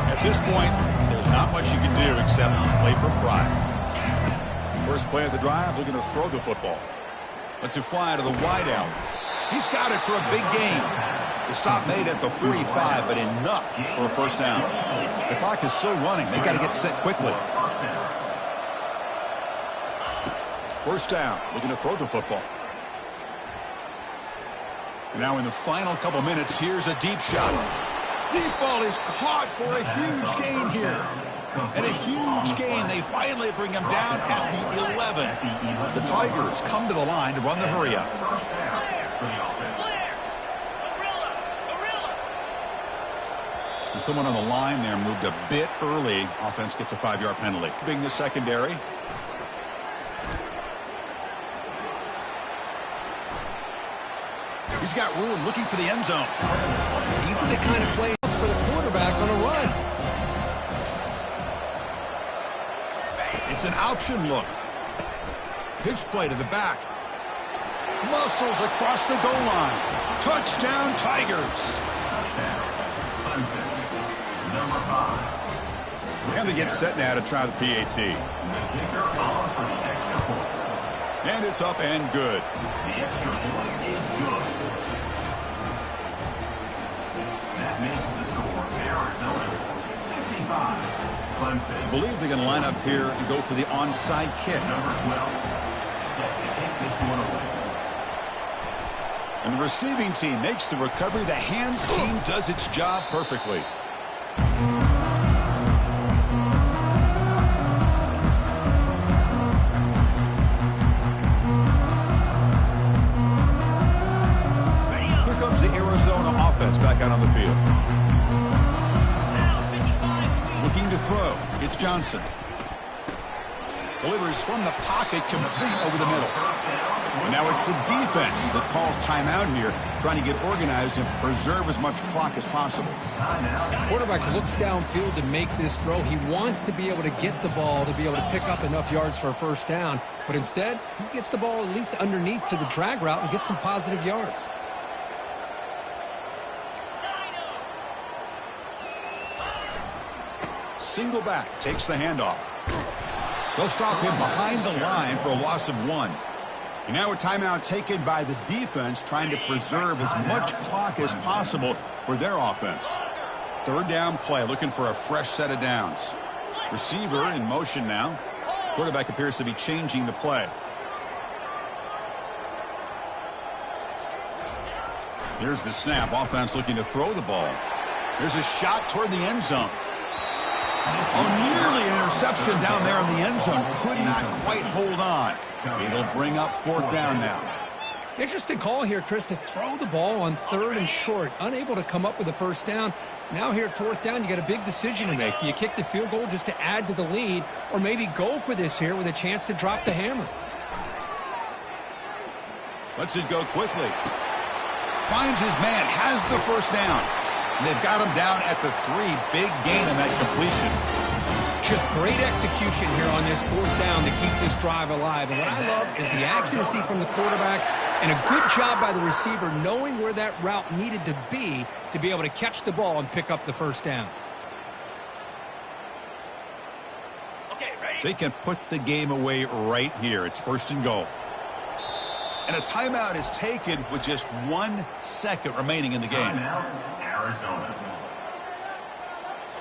At this point, there's not much you can do except play for pride. First play of the drive, looking to throw the football. Lets it fly to the wideout. He's got it for a big gain. The stop made at the 45, but enough for a first down. The clock is still running. They've got to get set quickly. First down, looking to throw the football. And now in the final couple minutes, here's a deep shot. Deep ball is caught for a huge gain here. And a huge gain. They finally bring him down at the 11. The Tigers come to the line to run the hurry-up. And someone on the line there moved a bit early. Offense gets a 5-yard penalty. Being the secondary. He's got room looking for the end zone. These are the kind of plays for the quarterback on a run. It's an option look. Pitch play to the back. Muscles across the goal line. Touchdown, Tigers. Number 5. And they get set now to try the PAT. The kicker on for the extra point. And it's up and good. The extra point is good. That makes the score Arizona 55. Clemson. I believe they're going to line up here and go for the onside kick. Number 12. Set to kick this one away. And the receiving team makes the recovery. The hands team does its job perfectly. Here comes the Arizona offense back out on the field. Looking to throw. It's Johnson. Delivers from the pocket, complete over the middle. And now it's the defense that calls timeout here, trying to get organized and preserve as much clock as possible. The quarterback looks downfield to make this throw. He wants to be able to get the ball to be able to pick up enough yards for a first down. But instead, he gets the ball at least underneath to the drag route and gets some positive yards. Single back, takes the handoff. They'll stop him behind the line for a loss of 1. And now a timeout taken by the defense, trying to preserve as much clock as possible for their offense. Third down play, looking for a fresh set of downs. Receiver in motion now. Quarterback appears to be changing the play. Here's the snap. Offense looking to throw the ball. There's a shot toward the end zone. Oh, nearly an interception down there in the end zone. Could not quite hold on. It'll bring up fourth down now. Interesting call here, Chris, to throw the ball on 3rd and short. Unable to come up with a first down. Now here at 4th down, you got a big decision to make. Do you kick the field goal just to add to the lead, or maybe go for this here with a chance to drop the hammer? Lets it go quickly. Finds his man, has the first down. And they've got him down at the 3. Big gain on that completion. Just great execution here on this 4th down to keep this drive alive. And what I love is the accuracy from the quarterback and a good job by the receiver knowing where that route needed to be able to catch the ball and pick up the first down. Okay, ready? They can put the game away right here. It's 1st and goal. And a timeout is taken with just 1 second remaining in the game. Timeout, Arizona.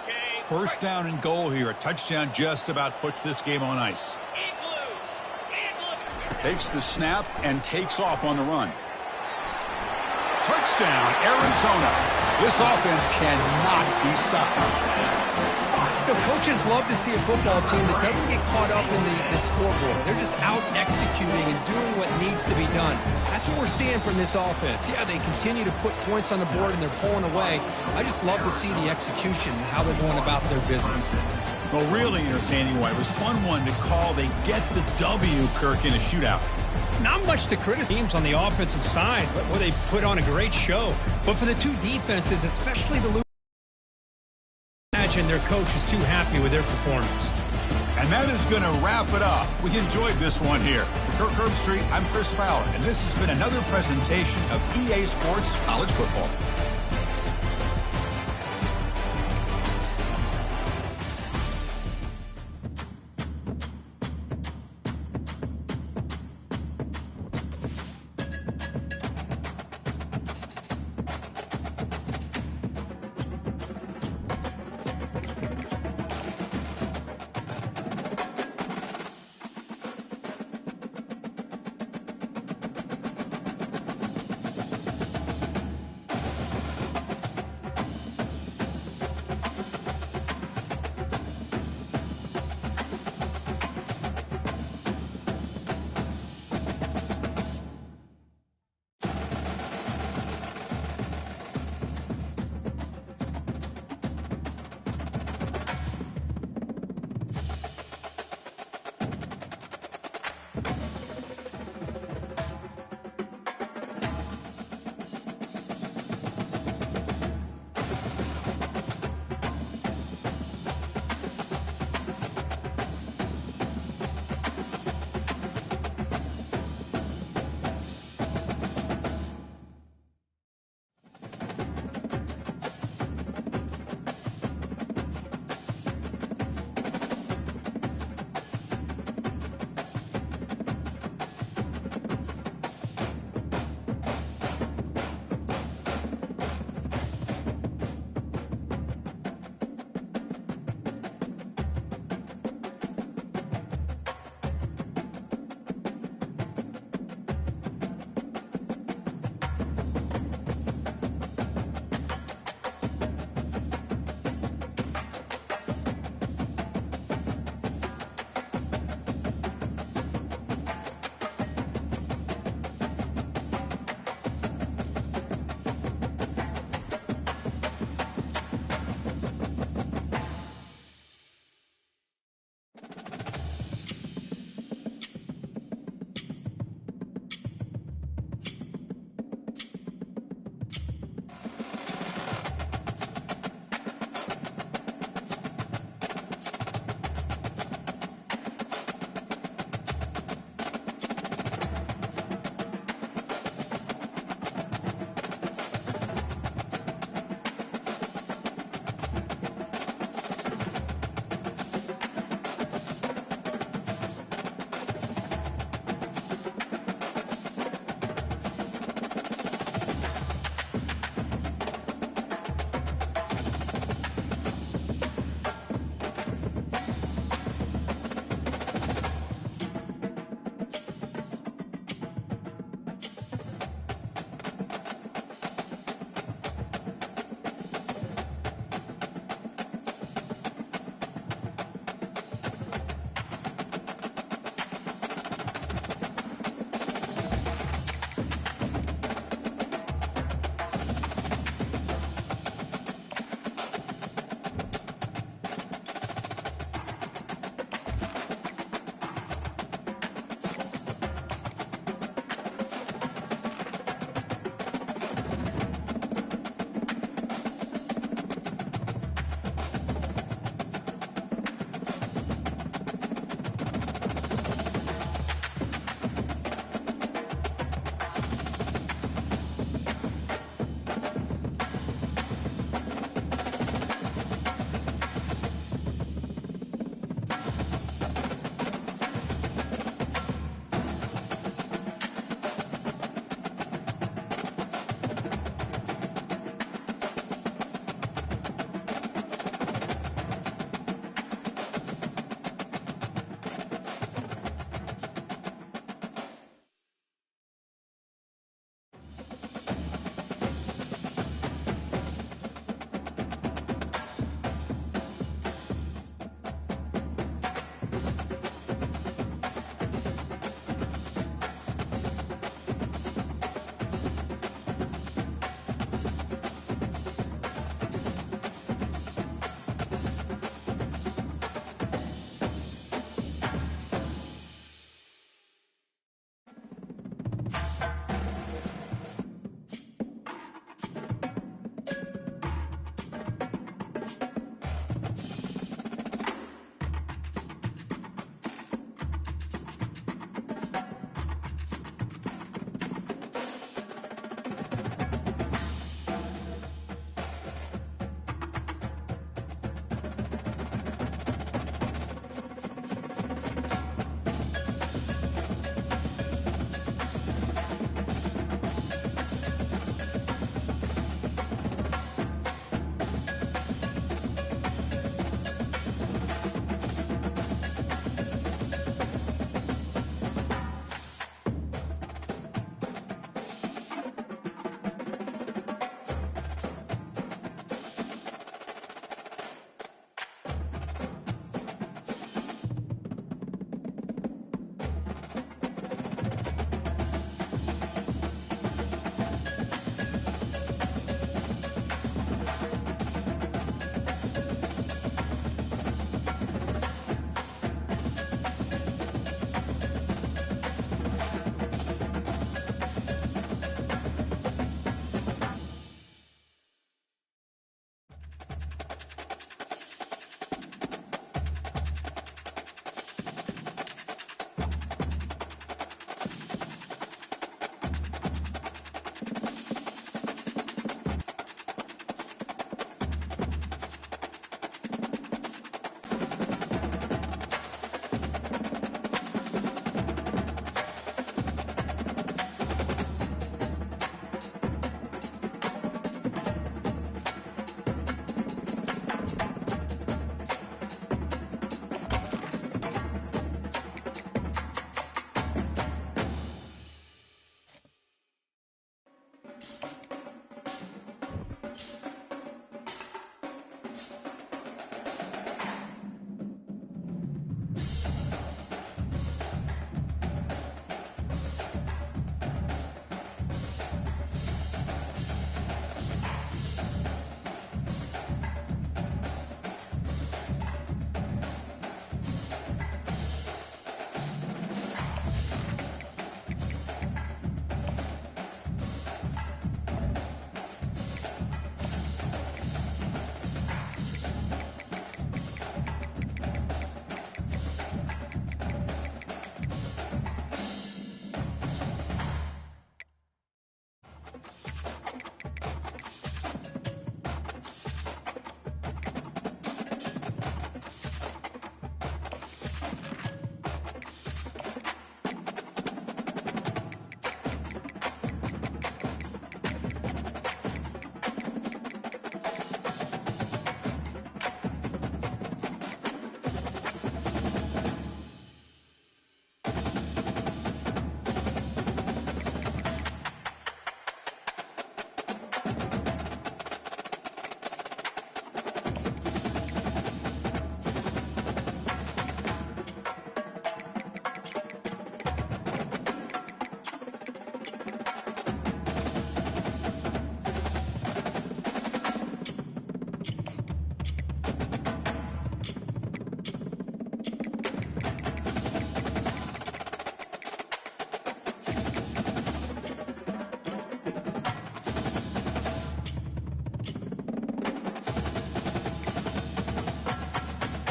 Okay. 1st down and goal here. A touchdown just about puts this game on ice. Igloo. Takes the snap and takes off on the run. Touchdown, Arizona. This offense cannot be stopped. You know, coaches love to see a football team that doesn't get caught up in the scoreboard. They're just out executing and doing what needs to be done. That's what we're seeing from this offense. Yeah, they continue to put points on the board and they're pulling away. I just love to see the execution and how they're going about their business. Well, really entertaining one. It was fun one to call. They get the W, Kirk, in a shootout. Not much to criticize teams on the offensive side, but where they put on a great show. But for the two defenses, especially the imagine their coach is too happy with their performance. And that is going to wrap it up. We enjoyed this one here. For Kirk Herbstreit, I'm Chris Fowler, and this has been another presentation of EA Sports College Football.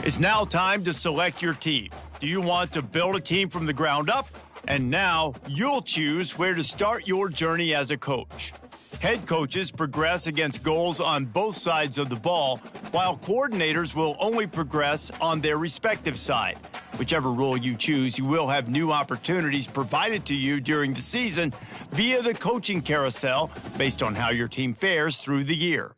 It's now time to select your team. Do you want to build a team from the ground up? And now you'll choose where to start your journey as a coach. Head coaches progress against goals on both sides of the ball, while coordinators will only progress on their respective side. Whichever role you choose, you will have new opportunities provided to you during the season via the coaching carousel based on how your team fares through the year.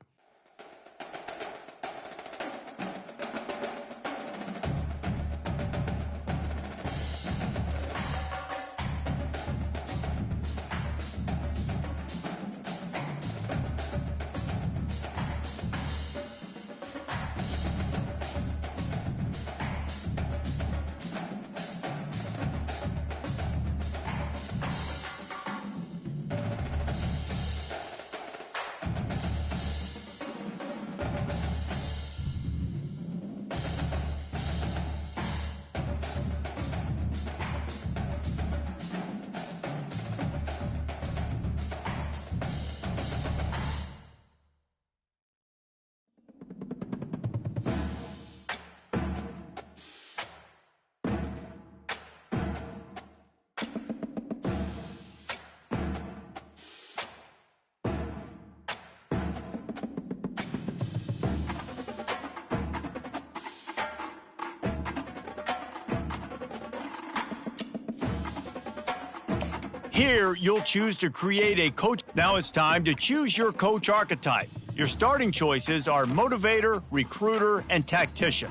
Here, you'll choose to create a coach. Now it's time to choose your coach archetype. Your starting choices are motivator, recruiter, and tactician.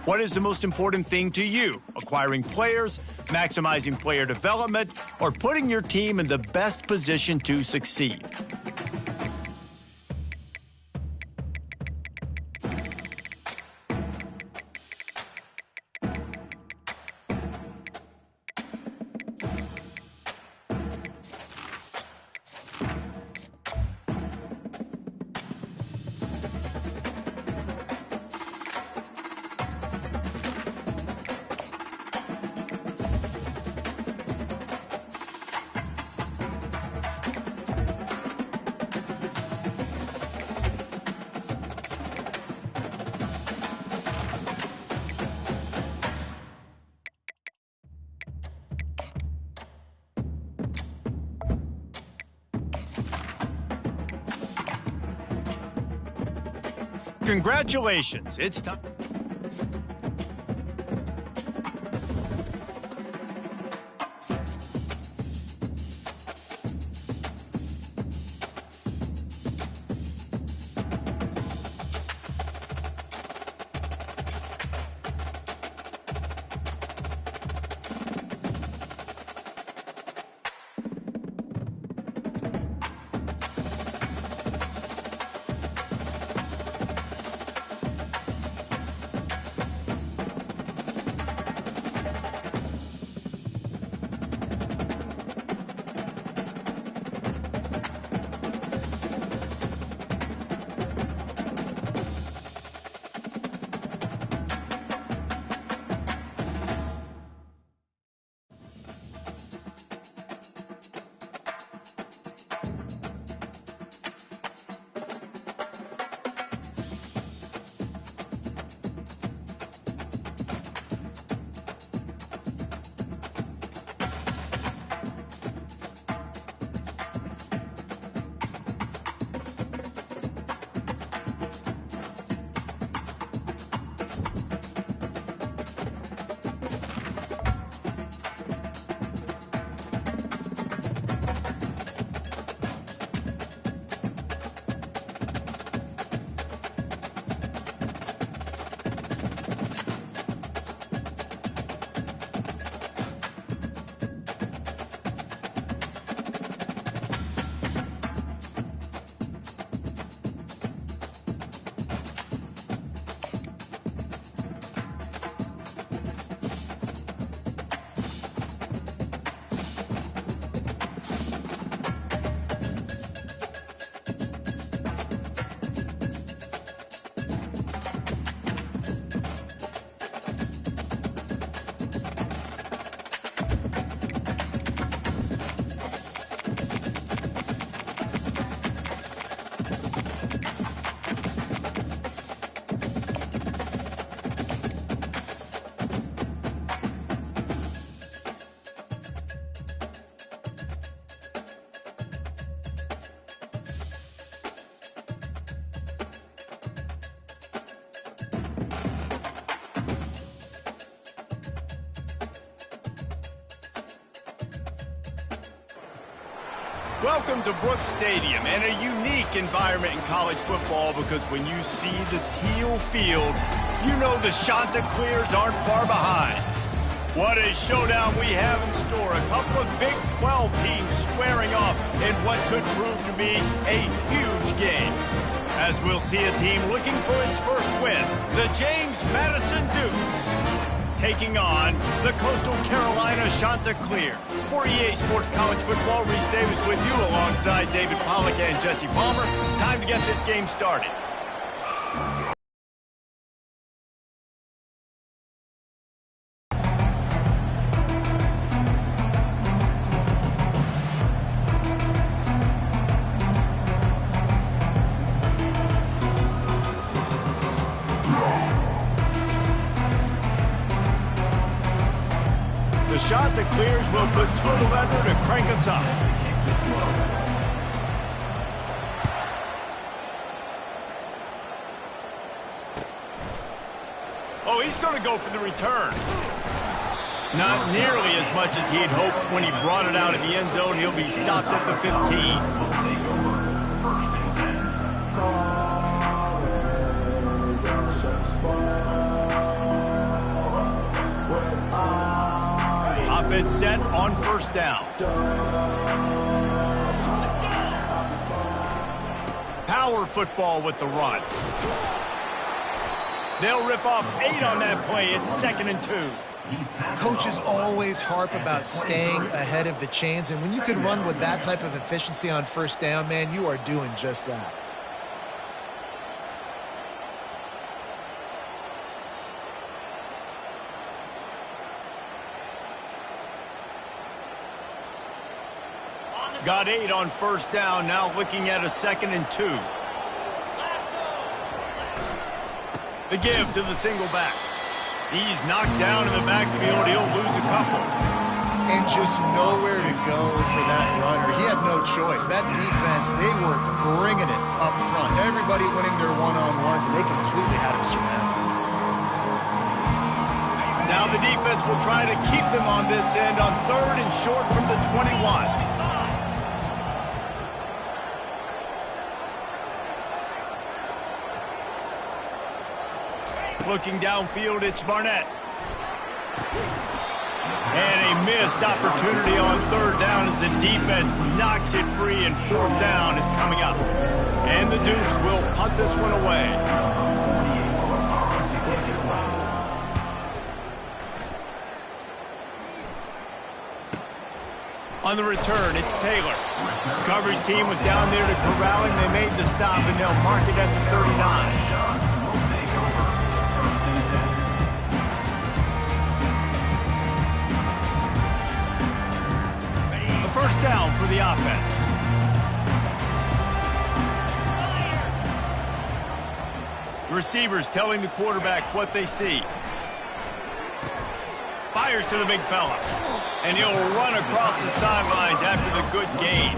What is the most important thing to you? Acquiring players, maximizing player development, or putting your team in the best position to succeed? Congratulations, it's time. Welcome to Brooks Stadium, and a unique environment in college football because when you see the teal field, you know the Chanticleers aren't far behind. What a showdown we have in store. A couple of Big 12 teams squaring off in what could prove to be a huge game. As we'll see a team looking for its first win, the James Madison Dukes, taking on the Coastal Carolina Chanticleers. For EA Sports College Football, Reese Davis with you alongside David Pollack and Jesse Palmer. Time to get this game started. The Chanticleers will put total leather to crank us up. Oh, he's going to go for the return. Not nearly as much as he'd hoped when he brought it out of the end zone. He'll be stopped at the 15. Will take over first and 10. Offense set on first down. Power football with the run. They'll rip off 8 on that play. It's 2nd and 2. Coaches always harp about staying ahead of the chains, and when you can run with that type of efficiency on first down, man, you are doing just that. Got 8 on first down, now looking at a 2nd and 2. The give to the single back. He's knocked down in the backfield. He'll lose a couple. And just nowhere to go for that runner. He had no choice. That defense, they were bringing it up front. Everybody winning their one-on-ones, and they completely had him surrounded. Now the defense will try to keep them on this end on 3rd and short from the 21. Looking downfield, it's Barnett. And a missed opportunity on 3rd down as the defense knocks it free, and 4th down is coming up. And the Dukes will punt this one away. On the return, it's Taylor. The coverage team was down there to corral him. They made the stop, and they'll mark it at the 39. First down for the offense. Receivers telling the quarterback what they see. Fires to the big fella. And he'll run across the sidelines after the good gain.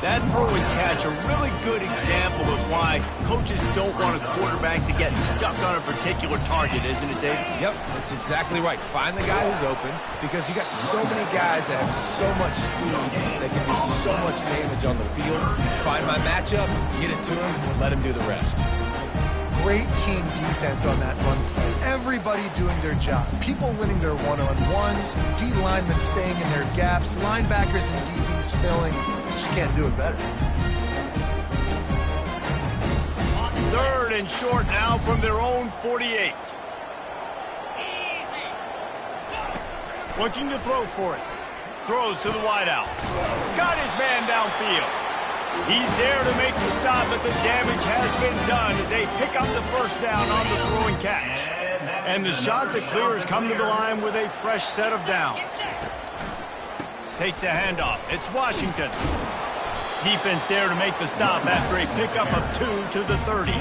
That throw and catch, a really good example of why coaches don't want a quarterback to get stuck on a particular target, isn't it, David? Yep, that's exactly right. Find the guy who's open, because you got so many guys that have so much speed that can do so much damage on the field. Find my matchup, get it to him, let him do the rest. Great team defense on that run play. Everybody doing their job. People winning their one-on-ones, D linemen staying in their gaps, linebackers and DBs filling. You just can't do it better. 3rd and short now from their own 48. Looking to throw for it. Throws to the wideout. Got his man downfield. He's there to make the stop, but the damage has been done as they pick up the first down on the throw and catch. And the Chanticleers come to the line with a fresh set of downs. Takes the handoff. It's Washington. Defense there to make the stop after a pickup of 2 to the 30.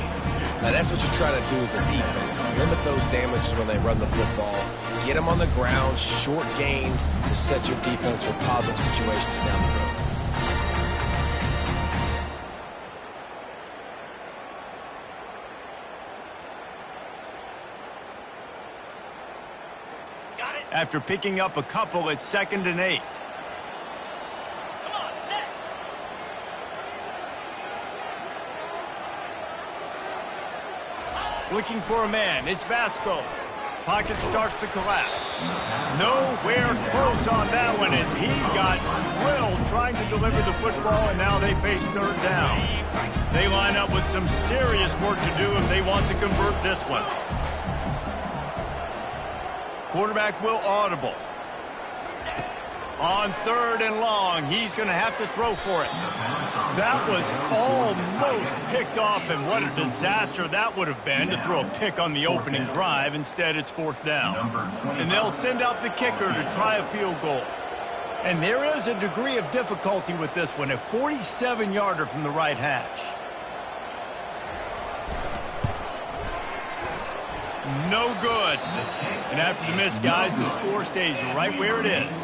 Now that's what you're trying to do as a defense. Limit those damages when they run the football. Get them on the ground, short gains to set your defense for positive situations down the road. After picking up a couple, it's 2nd and 8. Come on, set. Looking for a man. It's Vasco. Pocket starts to collapse. Nowhere close on that one as he got drilled trying to deliver the football, and now they face third down. They line up with some serious work to do if they want to convert this one. Quarterback will audible. On third and long, he's going to have to throw for it. That was almost picked off, and what a disaster that would have been to throw a pick on the opening drive. Instead, it's fourth down. And they'll send out the kicker to try a field goal. And there is a degree of difficulty with this one, a 47-yarder from the right hash. No good. And after the miss, guys, the score stays right where it is.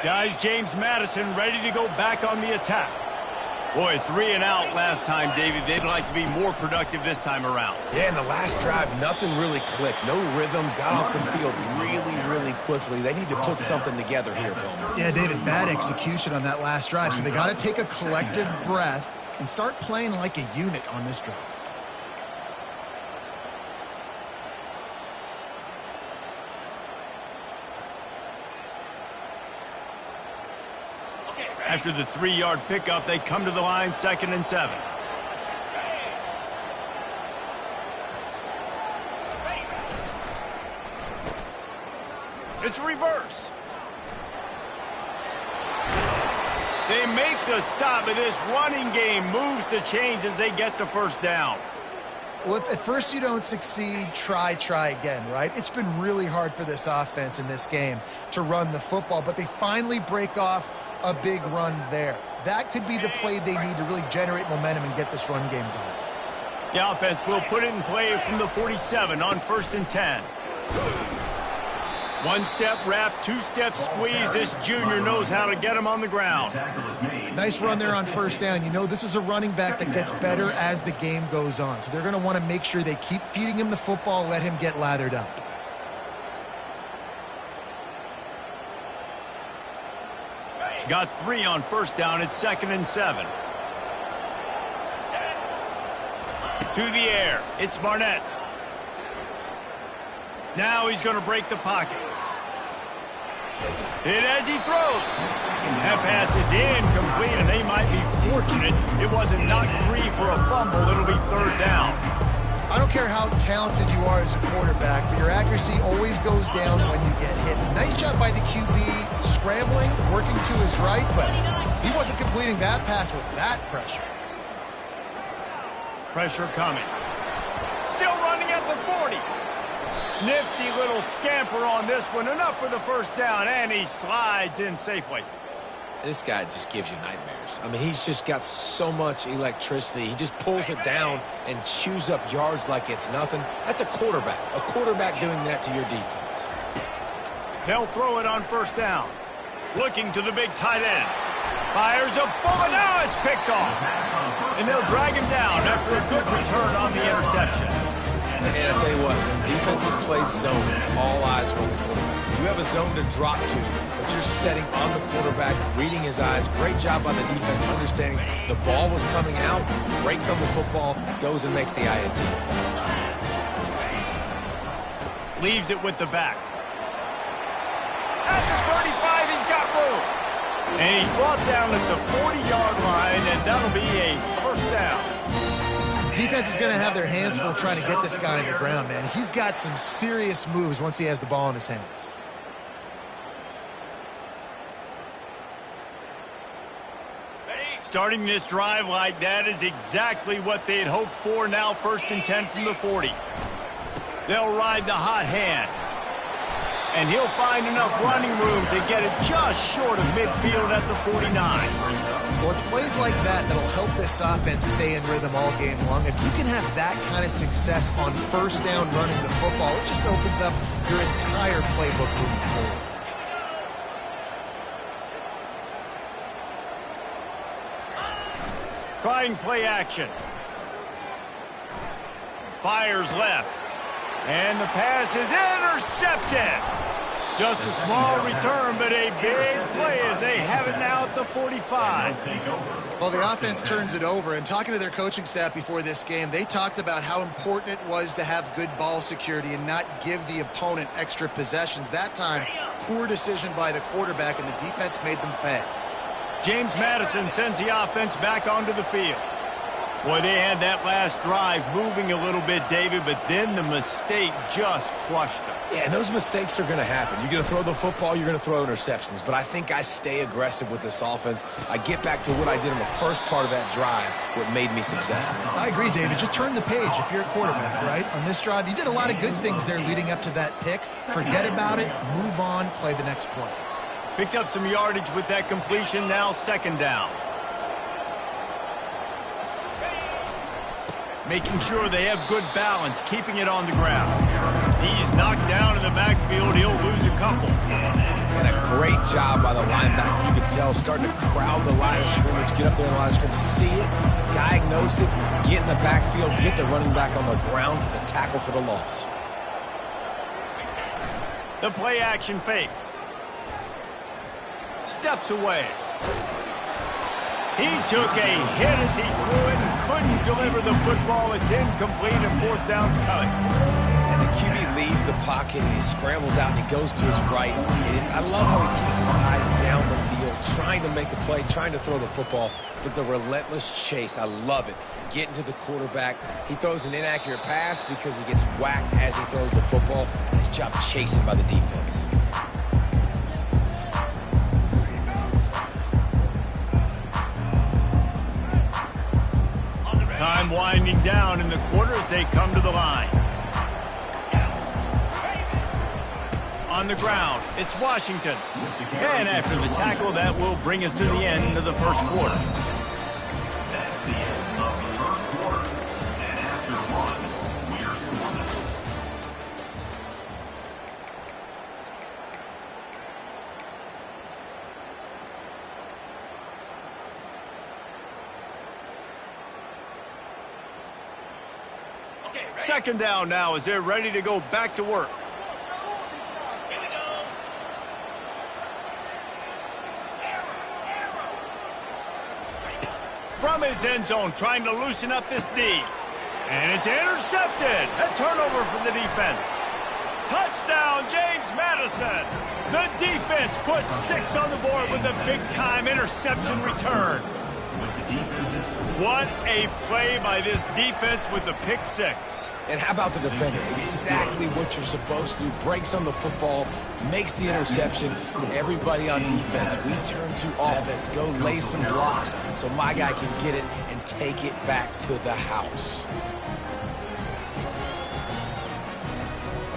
Guys, James Madison ready to go back on the attack. Boy, 3 and out last time, David. They'd like to be more productive this time around. Yeah, in the last drive, nothing really clicked. No rhythm, got off the field really quickly. They need to put something together here, Coleman. Yeah, David, bad execution on that last drive, so they got to take a collective breath and start playing like a unit on this drive. After the 3-yard pickup, they come to the line, 2nd and 7. It's reverse. They make the stop, but this running game moves the chains as they get the first down. Well, if at first you don't succeed, try again, right? It's been really hard for this offense in this game to run the football, but they finally break off a big run there. That could be the play they need to really generate momentum and get this run game going. The offense will put it in play from the 47 on 1st and 10. 1-step wrap, 2-step squeeze. This junior knows how to get him on the ground. Nice run there on 1st down. You know, this is a running back that gets better as the game goes on. So they're going to want to make sure they keep feeding him the football, let him get lathered up. Got 3 on 1st down. It's 2nd and 7. To the air. It's Barnett. Now he's going to break the pocket. Hit as he throws. That pass is incomplete, and they might be fortunate it wasn't knocked free for a fumble. It'll be 3rd down. I don't care how talented you are as a quarterback, but your accuracy always goes down when you get hit. Nice job by the QB, scrambling, working to his right, but he wasn't completing that pass with that pressure. Pressure coming. Still running at the 40. Nifty little scamper on this one. Enough for the 1st down, and he slides in safely. This guy just gives you nightmares. I mean, he's just got so much electricity. He just pulls it down and chews up yards like it's nothing. That's a quarterback. A quarterback doing that to your defense. They'll throw it on 1st down. Looking to the big tight end. Fires a bullet. Now it's picked off. And they'll drag him down after a good return on the interception. And I'll tell you what, defenses play zone. All eyes are on the quarterback. You have a zone to drop to, but you're setting on the quarterback, reading his eyes. Great job by the defense, understanding the ball was coming out, breaks on the football, goes and makes the INT. Leaves it with the back. At the 35, he's got room. And he's brought down at the 40-yard line, and that'll be a 1st down. Defense is going to have their hands full trying to get this guy on the ground, man. He's got some serious moves once he has the ball in his hands. Starting this drive like that is exactly what they had hoped for. Now 1st and 10 from the 40. They'll ride the hot hand. And he'll find enough running room to get it just short of midfield at the 49. Well, it's plays like that that'll help this offense stay in rhythm all game long. If you can have that kind of success on 1st down running the football, it just opens up your entire playbook moving forward. Trying play action. Fires left. And the pass is intercepted. Just a small return, but a big play as they have it now at the 45. Well, the offense turns it over, and talking to their coaching staff before this game, they talked about how important it was to have good ball security and not give the opponent extra possessions. That time, poor decision by the quarterback, and the defense made them pay. James Madison sends the offense back onto the field. Boy, they had that last drive moving a little bit, David, but then the mistake just crushed them. Yeah, and those mistakes are going to happen. You're going to throw the football, you're going to throw interceptions. But I think I stay aggressive with this offense. I get back to what I did in the first part of that drive, what made me successful. I agree, David. Just turn the page if you're a quarterback, right? On this drive, you did a lot of good things there leading up to that pick. Forget about it, move on, play the next play. Picked up some yardage with that completion, now second down. Making sure they have good balance, keeping it on the ground. He's knocked down in the backfield. He'll lose a couple. And a great job by the linebacker. You can tell, starting to crowd the line of scrimmage, get up there in the line of scrimmage, see it, diagnose it, get in the backfield, get the running back on the ground for the tackle for the loss. The play action fake. Steps away. He took a hit as he threw it and couldn't deliver the football. It's incomplete and fourth down's coming. And the QB leaves the pocket and he scrambles out and he goes to his right. And I love how he keeps his eyes down the field, trying to make a play, trying to throw the football, but the relentless chase, I love it. Getting to the quarterback. He throws an inaccurate pass because he gets whacked as he throws the football. Nice job chasing by the defense. Time winding down in the quarter as they come to the line. On the ground, it's Washington. And after the tackle, that will bring us to the end of the first quarter. That's the end of the first quarter. And after one, we're scoreless. Okay, ready? Second down now as they're ready to go back to work. Here we go. From his end zone, trying to loosen up this D. And it's intercepted. A turnover for the defense. Touchdown, James Madison. The defense puts 6 on the board with a big-time interception return. What a play by this defense with the pick 6. And how about the defender? Exactly what you're supposed to do. Breaks on the football, makes the interception. Everybody on defense, we turn to offense. Go lay some blocks so my guy can get it and take it back to the house.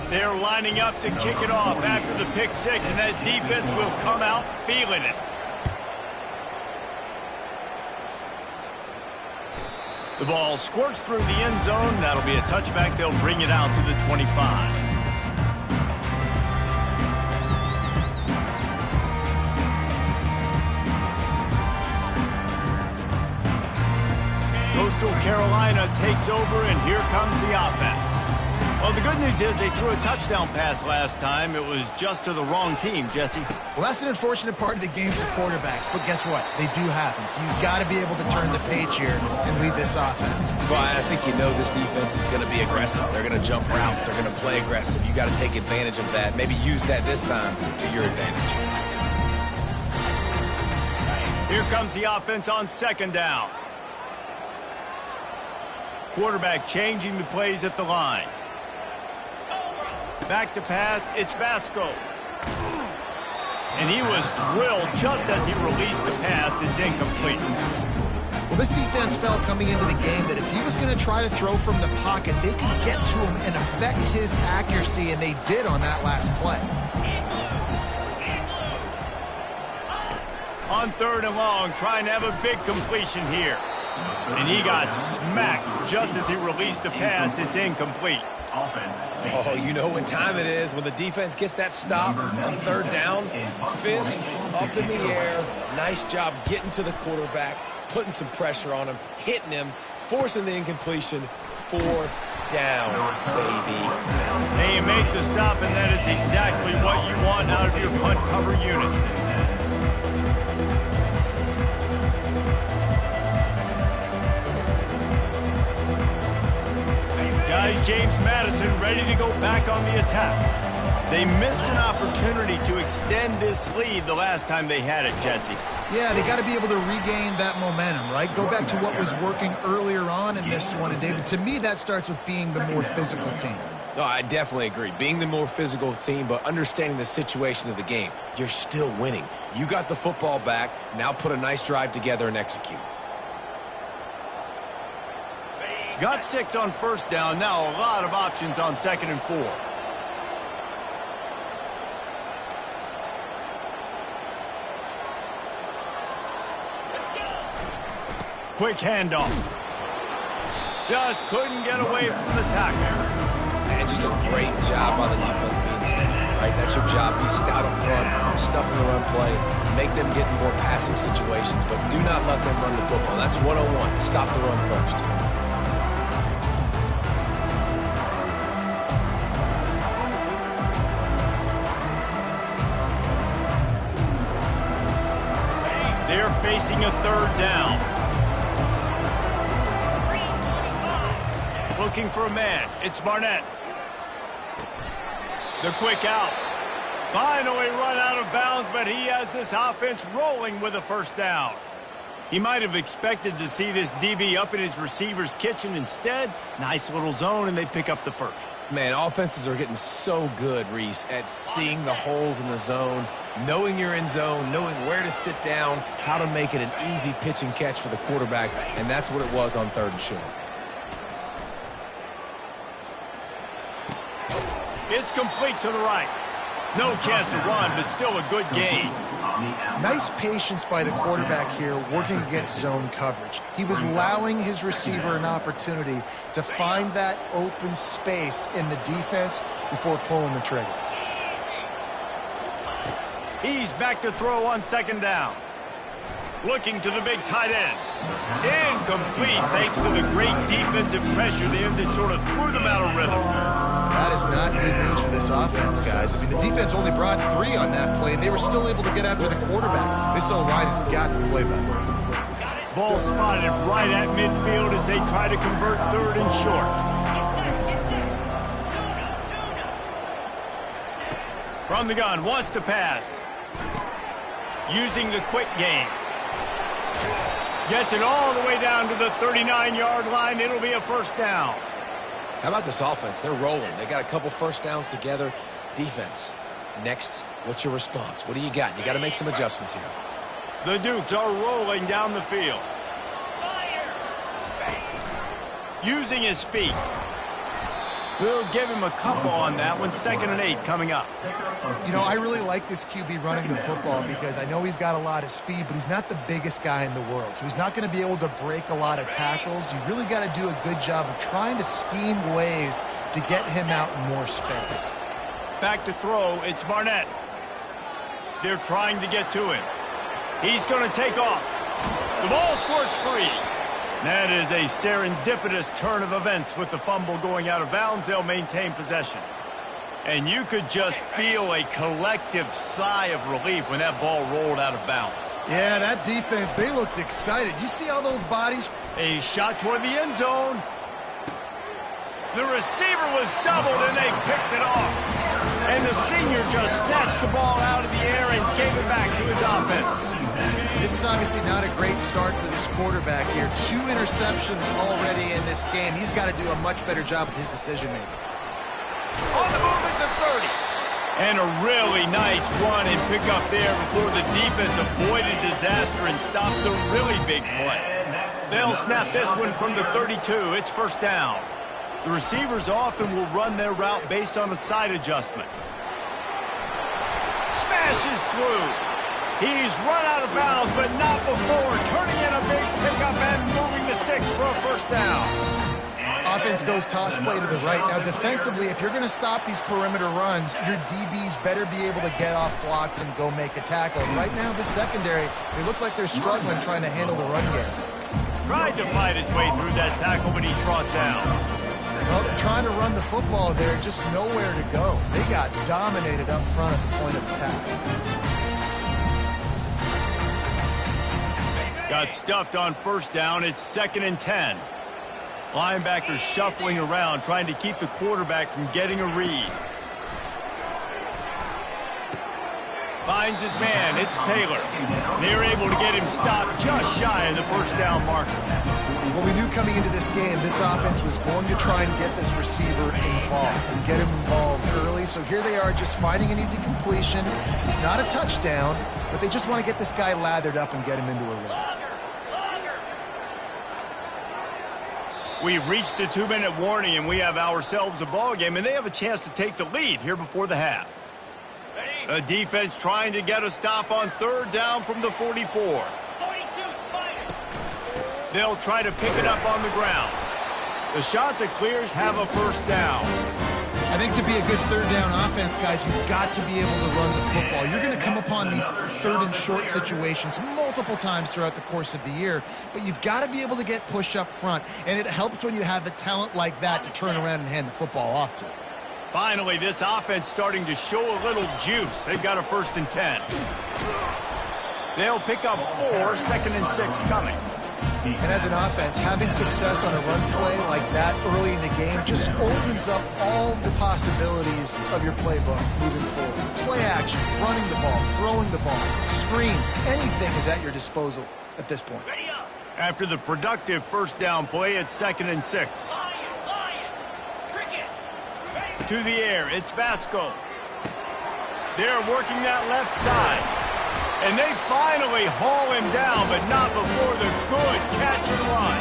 They're lining up to kick it off after the pick 6, and that defense will come out feeling it. The ball squirts through the end zone. That'll be a touchback. They'll bring it out to the 25. Coastal Carolina takes over, and here comes the offense. Well, the good news is they threw a touchdown pass last time. It was just to the wrong team, Jesse. Well, that's an unfortunate part of the game for quarterbacks, but guess what? They do happen, so you've got to be able to turn the page here and lead this offense. Well, I think you know this defense is going to be aggressive. They're going to jump routes. They're going to play aggressive. You got to take advantage of that. Maybe use that this time to your advantage. Here comes the offense on second down. Quarterback changing the plays at the line. Back to pass, it's Vasco. And he was drilled just as he released the pass. It's incomplete. Well, this defense felt coming into the game that if he was going to try to throw from the pocket, they could get to him and affect his accuracy, and they did on that last play. On third and long, trying to have a big completion here. And he got smacked just as he released the pass. It's incomplete. Oh, you know what time it is when the defense gets that stop on third down. Fist up in the air. Nice job getting to the quarterback, putting some pressure on him, hitting him, forcing the incompletion, 4th down, baby. They make the stop, and that is exactly what you want out of your punt cover unit. Guys, James Madison ready to go back on the attack. They missed an opportunity to extend this lead the last time they had it, Jesse. Yeah, they got to be able to regain that momentum, right? Go back to what was working earlier on in this one. And, David, to me, that starts with being the more physical team. No, I definitely agree. Being the more physical team, but understanding the situation of the game. You're still winning. You got the football back. Now put a nice drive together and execute. Got 6 on first down. Now a lot of options on 2nd and 4. Quick handoff. Just couldn't get away from the tackle. Man, just a great job by the defense being stout, right? That's your job. Be stout up front, stuff in the run play, make them get in more passing situations, but do not let them run the football. That's 101. Stop the run first. They're facing a 3rd down. Looking for a man. It's Barnett. The quick out. Finally run out of bounds, but he has this offense rolling with a 1st down. He might have expected to see this DB up in his receiver's kitchen. Instead, nice little zone, and they pick up the 1st. Man, offenses are getting so good, Reese, at seeing the holes in the zone, knowing you're in zone, knowing where to sit down, how to make it an easy pitch and catch for the quarterback, and that's what it was on 3rd and short. It's complete to the right. No chance to run, but still a good gain. Nice patience by the quarterback here working against zone coverage. He was allowing his receiver an opportunity to find that open space in the defense before pulling the trigger. He's back to throw on 2nd down. Looking to the big tight end. Incomplete thanks to the great defensive pressure there that sort of threw them out of rhythm. That is not good news for this offense, guys. I mean, the defense only brought 3 on that play, and they were still able to get after the quarterback. This O-line has got to play better. Ball spotted right at midfield as they try to convert 3rd and short. From the gun, wants to pass. Using the quick game. Gets it all the way down to the 39-yard line. It'll be a 1st down. How about this offense? They're rolling. They got a couple 1st downs together. Defense. Next, what's your response? What do you got? You got to make some adjustments here. The Dukes are rolling down the field. Using his feet. We'll give him a couple on that one. 2nd and 8 coming up. You know, I really like this QB running the football because I know he's got a lot of speed, but he's not the biggest guy in the world. So he's not going to be able to break a lot of tackles. You really got to do a good job of trying to scheme ways to get him out in more space. Back to throw. It's Barnett. They're trying to get to him. He's going to take off. The ball squirts free. That is a serendipitous turn of events with the fumble going out of bounds. They'll maintain possession. And you could just feel a collective sigh of relief when that ball rolled out of bounds. Yeah, that defense, they looked excited. You see all those bodies? A shot toward the end zone. The receiver was doubled, and they picked it off. And the senior just snatched the ball out of the air and gave it back to his offense. This is obviously not a great start for this quarterback here. 2 interceptions already in this game. He's got to do a much better job with his decision-making. On the move at the 30. And a really nice run and pick up there before the defense avoided disaster and stopped the really big play. They'll snap this one from the 32. It's 1st down. The receivers often will run their route based on a side adjustment. Smashes through. He's run out of bounds, but not before turning in a big pickup and moving the sticks for a 1st down. Offense goes toss play to the right. Now, defensively, if you're going to stop these perimeter runs, your DBs better be able to get off blocks and go make a tackle. And right now, the secondary, they look like they're struggling trying to handle the run game. Tried to fight his way through that tackle, but he's brought down. Well, trying to run the football there, just nowhere to go. They got dominated up front at the point of attack. Got stuffed on first down. It's 2nd and 10. Linebackers shuffling around, trying to keep the quarterback from getting a read. Finds his man. It's Taylor. They're able to get him stopped just shy of the first down marker. Well, we knew coming into this game, this offense was going to try and get this receiver involved and get him involved early. So here they are just finding an easy completion. It's not a touchdown, but they just want to get this guy lathered up and get him into a run. We've reached the 2-minute warning, and we have ourselves a ball game, and they have a chance to take the lead here before the half. The defense trying to get a stop on 3rd down from the 44. They'll try to pick it up on the ground. The shot that clears have a first down. I think to be a good 3rd down offense, guys, you've got to be able to run the football. You're going to come upon these 3rd and short situations multiple times throughout the course of the year, but you've got to be able to get push up front, and it helps when you have a talent like that to turn around and hand the football off to. Finally, this offense starting to show a little juice. They've got a 1st and 10. They'll pick up 4, 2nd and 6 coming. And as an offense, having success on a run play like that early in the game just opens up all the possibilities of your playbook moving forward. Play action, running the ball, throwing the ball, screens, anything is at your disposal at this point. After the productive first down play, it's 2nd and 6. To the air, it's Vasco. They're working that left side. And they finally haul him down, but not before the good catch and run.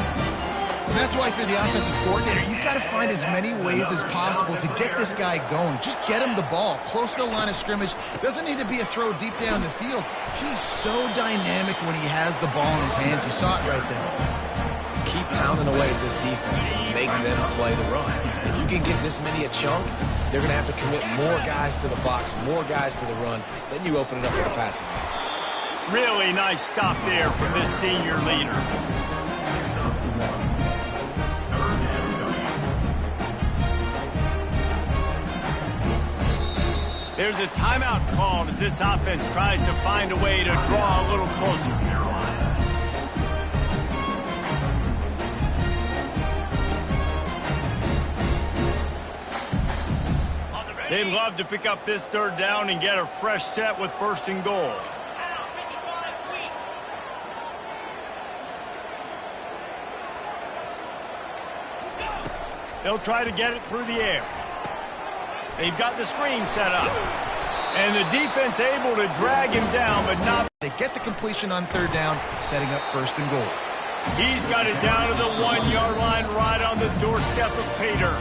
And that's why, for the offensive coordinator, you've got to find as many ways as possible to get this guy going. Just get him the ball close to the line of scrimmage. Doesn't need to be a throw deep down the field. He's so dynamic when he has the ball in his hands. You saw it right there. Keep pounding away at this defense and make them play the run. If you can get this many a chunk, they're going to have to commit more guys to the box, more guys to the run. Then you open it up for the passing game. Really nice stop there from this senior leader. There's a timeout called as this offense tries to find a way to draw a little closer. They'd love to pick up this 3rd down and get a fresh set with 1st and goal. They'll try to get it through the air. They've got the screen set up. And the defense able to drag him down, but not. They get the completion on 3rd down, setting up 1st and goal. He's got it down to the 1-yard line right on the doorstep of Pater.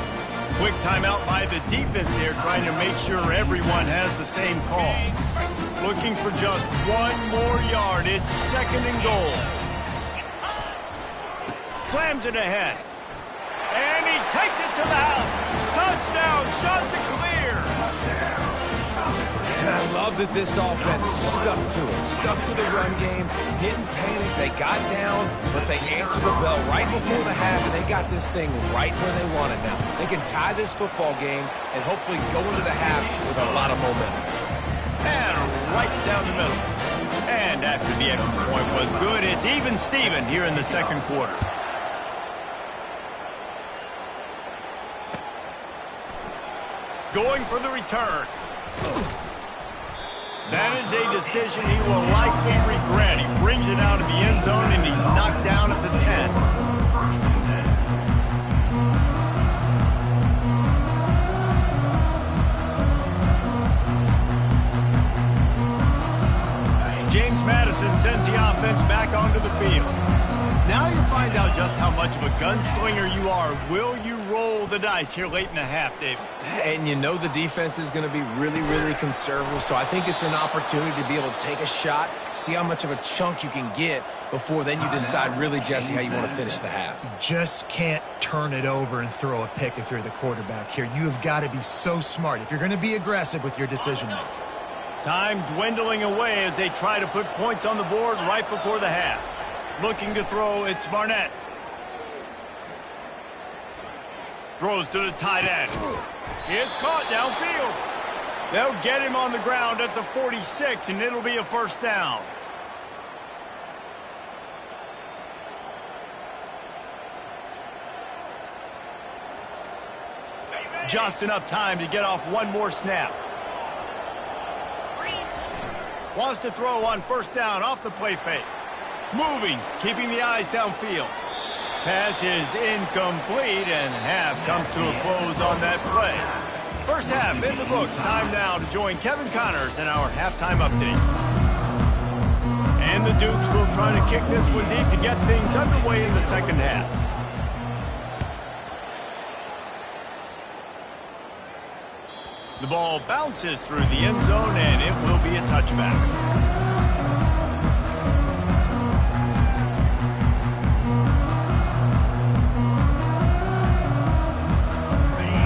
Quick timeout by the defense there, trying to make sure everyone has the same call. Looking for just 1 more yard. It's 2nd and goal. Slams it ahead. And he takes it to the house. Touchdown, shot to clear. And I love that this offense stuck to it, stuck to the run game, didn't panic. They got down, but they answered the bell right before the half, and they got this thing right where they want it now. They can tie this football game and hopefully go into the half with a lot of momentum. And right down the middle. And after the extra point was good, it's even Steven here in the 2nd quarter. Going for the return. That is a decision he will likely regret. He brings it out of the end zone, and he's knocked down at the 10. James Madison sends the offense back onto the field. Now you find out just how much of a gunslinger you are. Will you roll the dice here late in the half, David? And you know the defense is going to be really, really conservative, so I think it's an opportunity to be able to take a shot, see how much of a chunk you can get before then you decide really, Jesse, how you want to finish the half. You just can't turn it over and throw a pick if you're the quarterback here. You have got to be so smart if you're going to be aggressive with your decision-making. Time dwindling away as they try to put points on the board right before the half. Looking to throw, it's Barnett. Throws to the tight end. It's caught downfield. They'll get him on the ground at the 46, and it'll be a first down. Just enough time to get off one more snap. Wants to throw on first down off the play fake. Moving, keeping the eyes downfield. Pass is incomplete, and half comes to a close on that play. First half in the books. Time now to join Kevin Connors in our halftime update. And the Dukes will try to kick this one deep to get things underway in the second half. The ball bounces through the end zone, and it will be a touchback.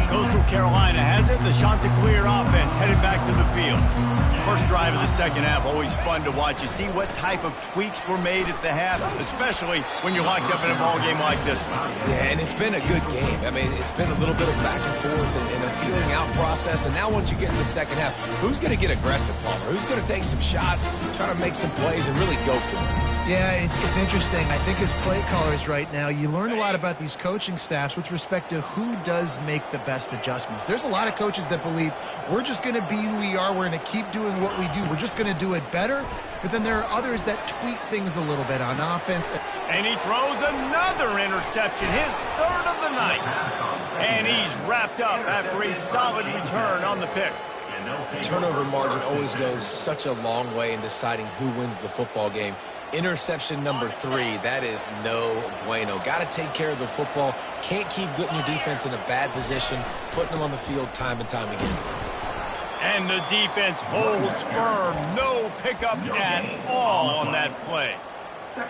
Coastal Carolina has it. The Chanticleer offense headed back to the field. First drive of the second half, always fun to watch. You see what type of tweaks were made at the half, especially when you're locked up in a ball game like this one. Yeah, and it's been a good game. I mean, it's been a little bit of back and forth and a feeling out process. And now once you get in the second half, who's going to get aggressive, Palmer? Who's going to take some shots, try to make some plays, and really go for it? Yeah, it's interesting. I think as play callers right now, you learn a lot about these coaching staffs with respect to who does make the best adjustments. There's a lot of coaches that believe we're just going to be who we are. We're going to keep doing what we do. We're just going to do it better. But then there are others that tweak things a little bit on offense. And he throws another interception, his third of the night. And he's wrapped up after a solid return on the pick. Turnover margin always goes such a long way in deciding who wins the football game. Interception number 3, that is no bueno. Got to take care of the football. Can't keep putting your defense in a bad position, putting them on the field time and time again. And the defense holds firm. No pickup at all on that play.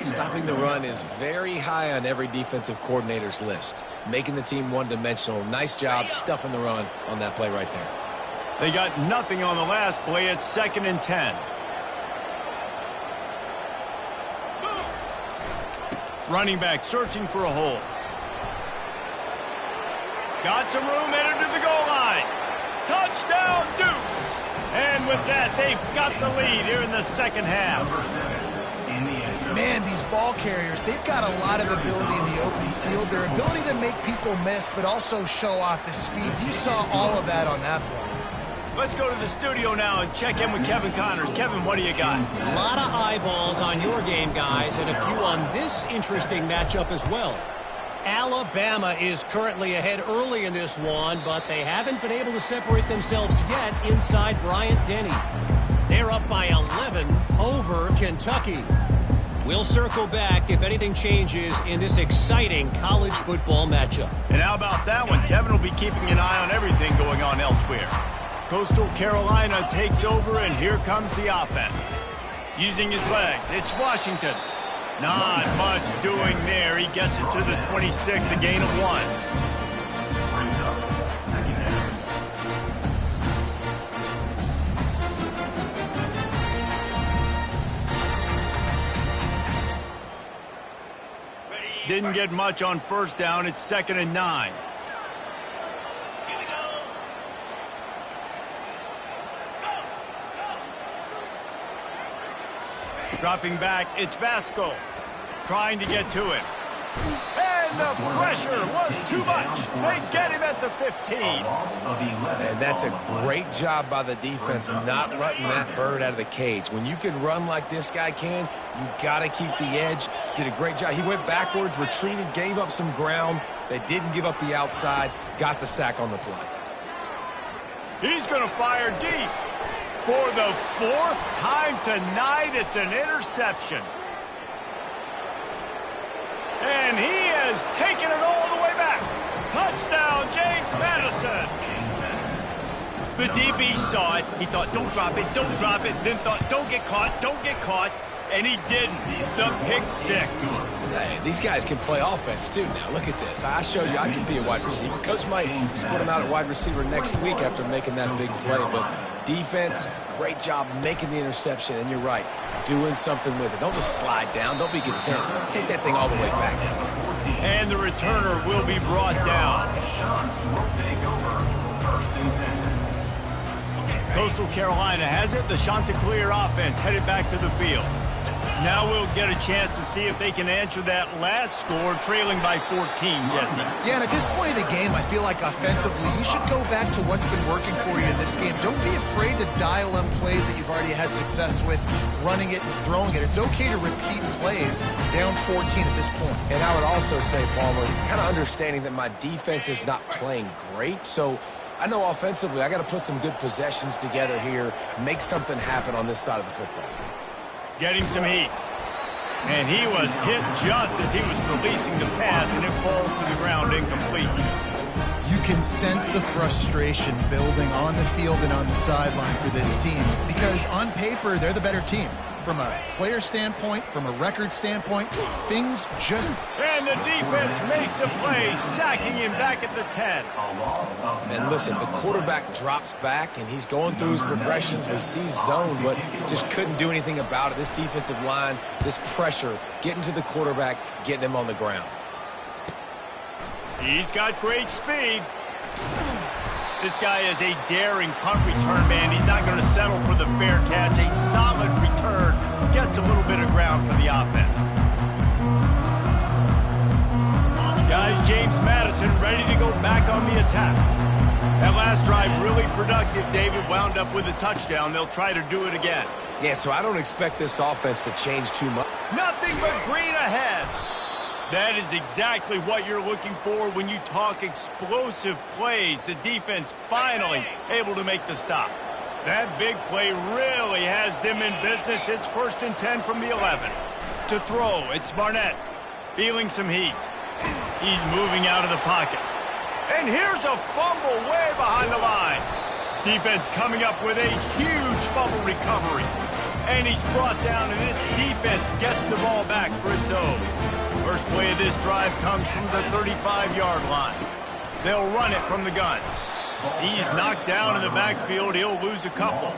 Stopping the run is very high on every defensive coordinator's list. Making the team one-dimensional. Nice job stuffing the run on that play right there. They got nothing on the last play. It's 2nd and 10. Running back searching for a hole. Got some room, headed to the goal line. Touchdown, Dukes! And with that, they've got the lead here in the second half. Man, these ball carriers, they've got a lot of ability in the open field. Their ability to make people miss, but also show off the speed. You saw all of that on that play. Let's go to the studio now and check in with Kevin Connors. Kevin, what do you got? A lot of eyeballs on your game, guys, and a few on this interesting matchup as well. Alabama is currently ahead early in this one, but they haven't been able to separate themselves yet inside Bryant-Denny. They're up by 11 over Kentucky. We'll circle back if anything changes in this exciting college football matchup. And how about that one? Kevin will be keeping an eye on everything going on elsewhere. Coastal Carolina takes over, and here comes the offense. Using his legs, it's Washington. Not much doing there. He gets it to the 26, a gain of 1. Didn't get much on first down. It's 2nd and 9. Dropping back, it's Vasco. Trying to get to him. And the pressure was too much. They get him at the 15. And that's a great job by the defense not letting that bird out of the cage. When you can run like this guy can, you got to keep the edge. Did a great job. He went backwards, retreated, gave up some ground. They didn't give up the outside, got the sack on the play. He's going to fire deep. For the 4th time tonight, it's an interception. And he has taken it all the way back. Touchdown, James Madison. The DB saw it. He thought, don't drop it, then thought, don't get caught. And he didn't. The pick six. Hey, these guys can play offense, too. Now, look at this. I showed you I can be a wide receiver. Coach might split him out at wide receiver next week after making that big play. But defense, great job making the interception. And you're right, doing something with it. Don't just slide down. Don't be content. Take that thing all the way back. And the returner will be brought down. Coastal Carolina has it. The Chanticleer offense headed back to the field. Now we'll get a chance to see if they can answer that last score, trailing by 14, Jesse. Yeah, and at this point of the game, I feel like offensively, you should go back to what's been working for you in this game. Don't be afraid to dial up plays that you've already had success with, running it and throwing it. It's okay to repeat plays down 14 at this point. And I would also say, Palmer, kind of understanding that my defense is not playing great, so I know offensively I got to put some good possessions together here, make something happen on this side of the football. Getting some heat. And he was hit just as he was releasing the pass, and it falls to the ground incomplete. You can sense the frustration building on the field and on the sideline for this team because on paper, they're the better team. From a player standpoint, from a record standpoint, things just... And the defense makes a play, sacking him back at the 10. And listen, the quarterback drops back, and he's going through his progressions. We see zone, but just couldn't do anything about it. This defensive line, this pressure, getting to the quarterback, getting him on the ground. He's got great speed. This guy is a daring punt return man. He's not going to settle for the fair catch. A solid return. Gets a little bit of ground for the offense. Guys, James Madison ready to go back on the attack. That last drive really productive. David wound up with a touchdown. They'll try to do it again. Yeah, so I don't expect this offense to change too much. Nothing but green ahead. That is exactly what you're looking for when you talk explosive plays. The defense finally able to make the stop. That big play really has them in business. It's 1st and 10 from the 11. To throw, it's Barnett feeling some heat. He's moving out of the pocket. And here's a fumble way behind the line. Defense coming up with a huge fumble recovery. And he's brought down, and this defense gets the ball back for its own. First play of this drive comes from the 35-yard line. They'll run it from the gun. He's knocked down in the backfield. He'll lose a couple.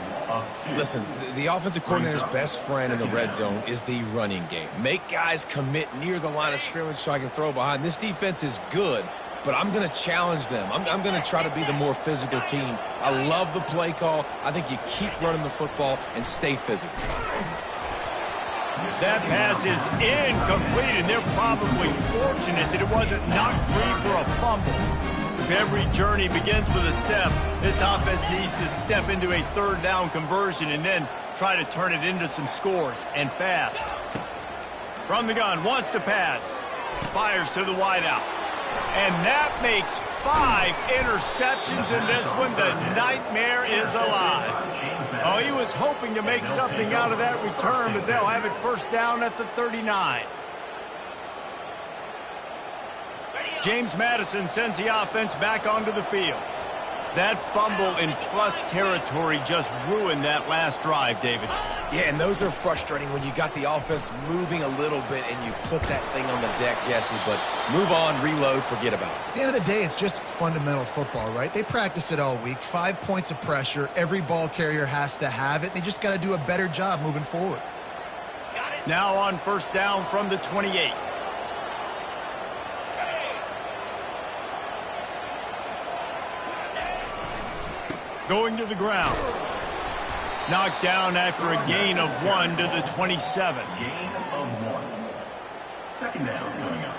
Listen, the offensive coordinator's best friend in the red zone is the running game. Make guys commit near the line of scrimmage so I can throw behind. This defense is good, but I'm going to challenge them. I'm going to try to be the more physical team. I love the play call. I think you keep running the football and stay physical. That pass is incomplete, and they're probably fortunate that it wasn't knocked free for a fumble. If every journey begins with a step, this offense needs to step into a 3rd down conversion and then try to turn it into some scores, and fast. From the gun, wants to pass. Fires to the wideout. And that makes 5 interceptions in this one. The nightmare is alive. Oh, he was hoping to make something out of that return, but they'll have it 1st down at the 39. James Madison sends the offense back onto the field. That fumble in plus territory just ruined that last drive, David. Yeah, and those are frustrating when you got the offense moving a little bit and you put that thing on the deck, Jesse, but move on, reload, forget about it. At the end of the day, it's just fundamental football, right? They practice it all week. 5 points of pressure. Every ball carrier has to have it. They just got to do a better job moving forward. Now on 1st down from the 28. Going to the ground. Knocked down after a gain of 1 to the 27. Gain of 1. 2nd down coming up.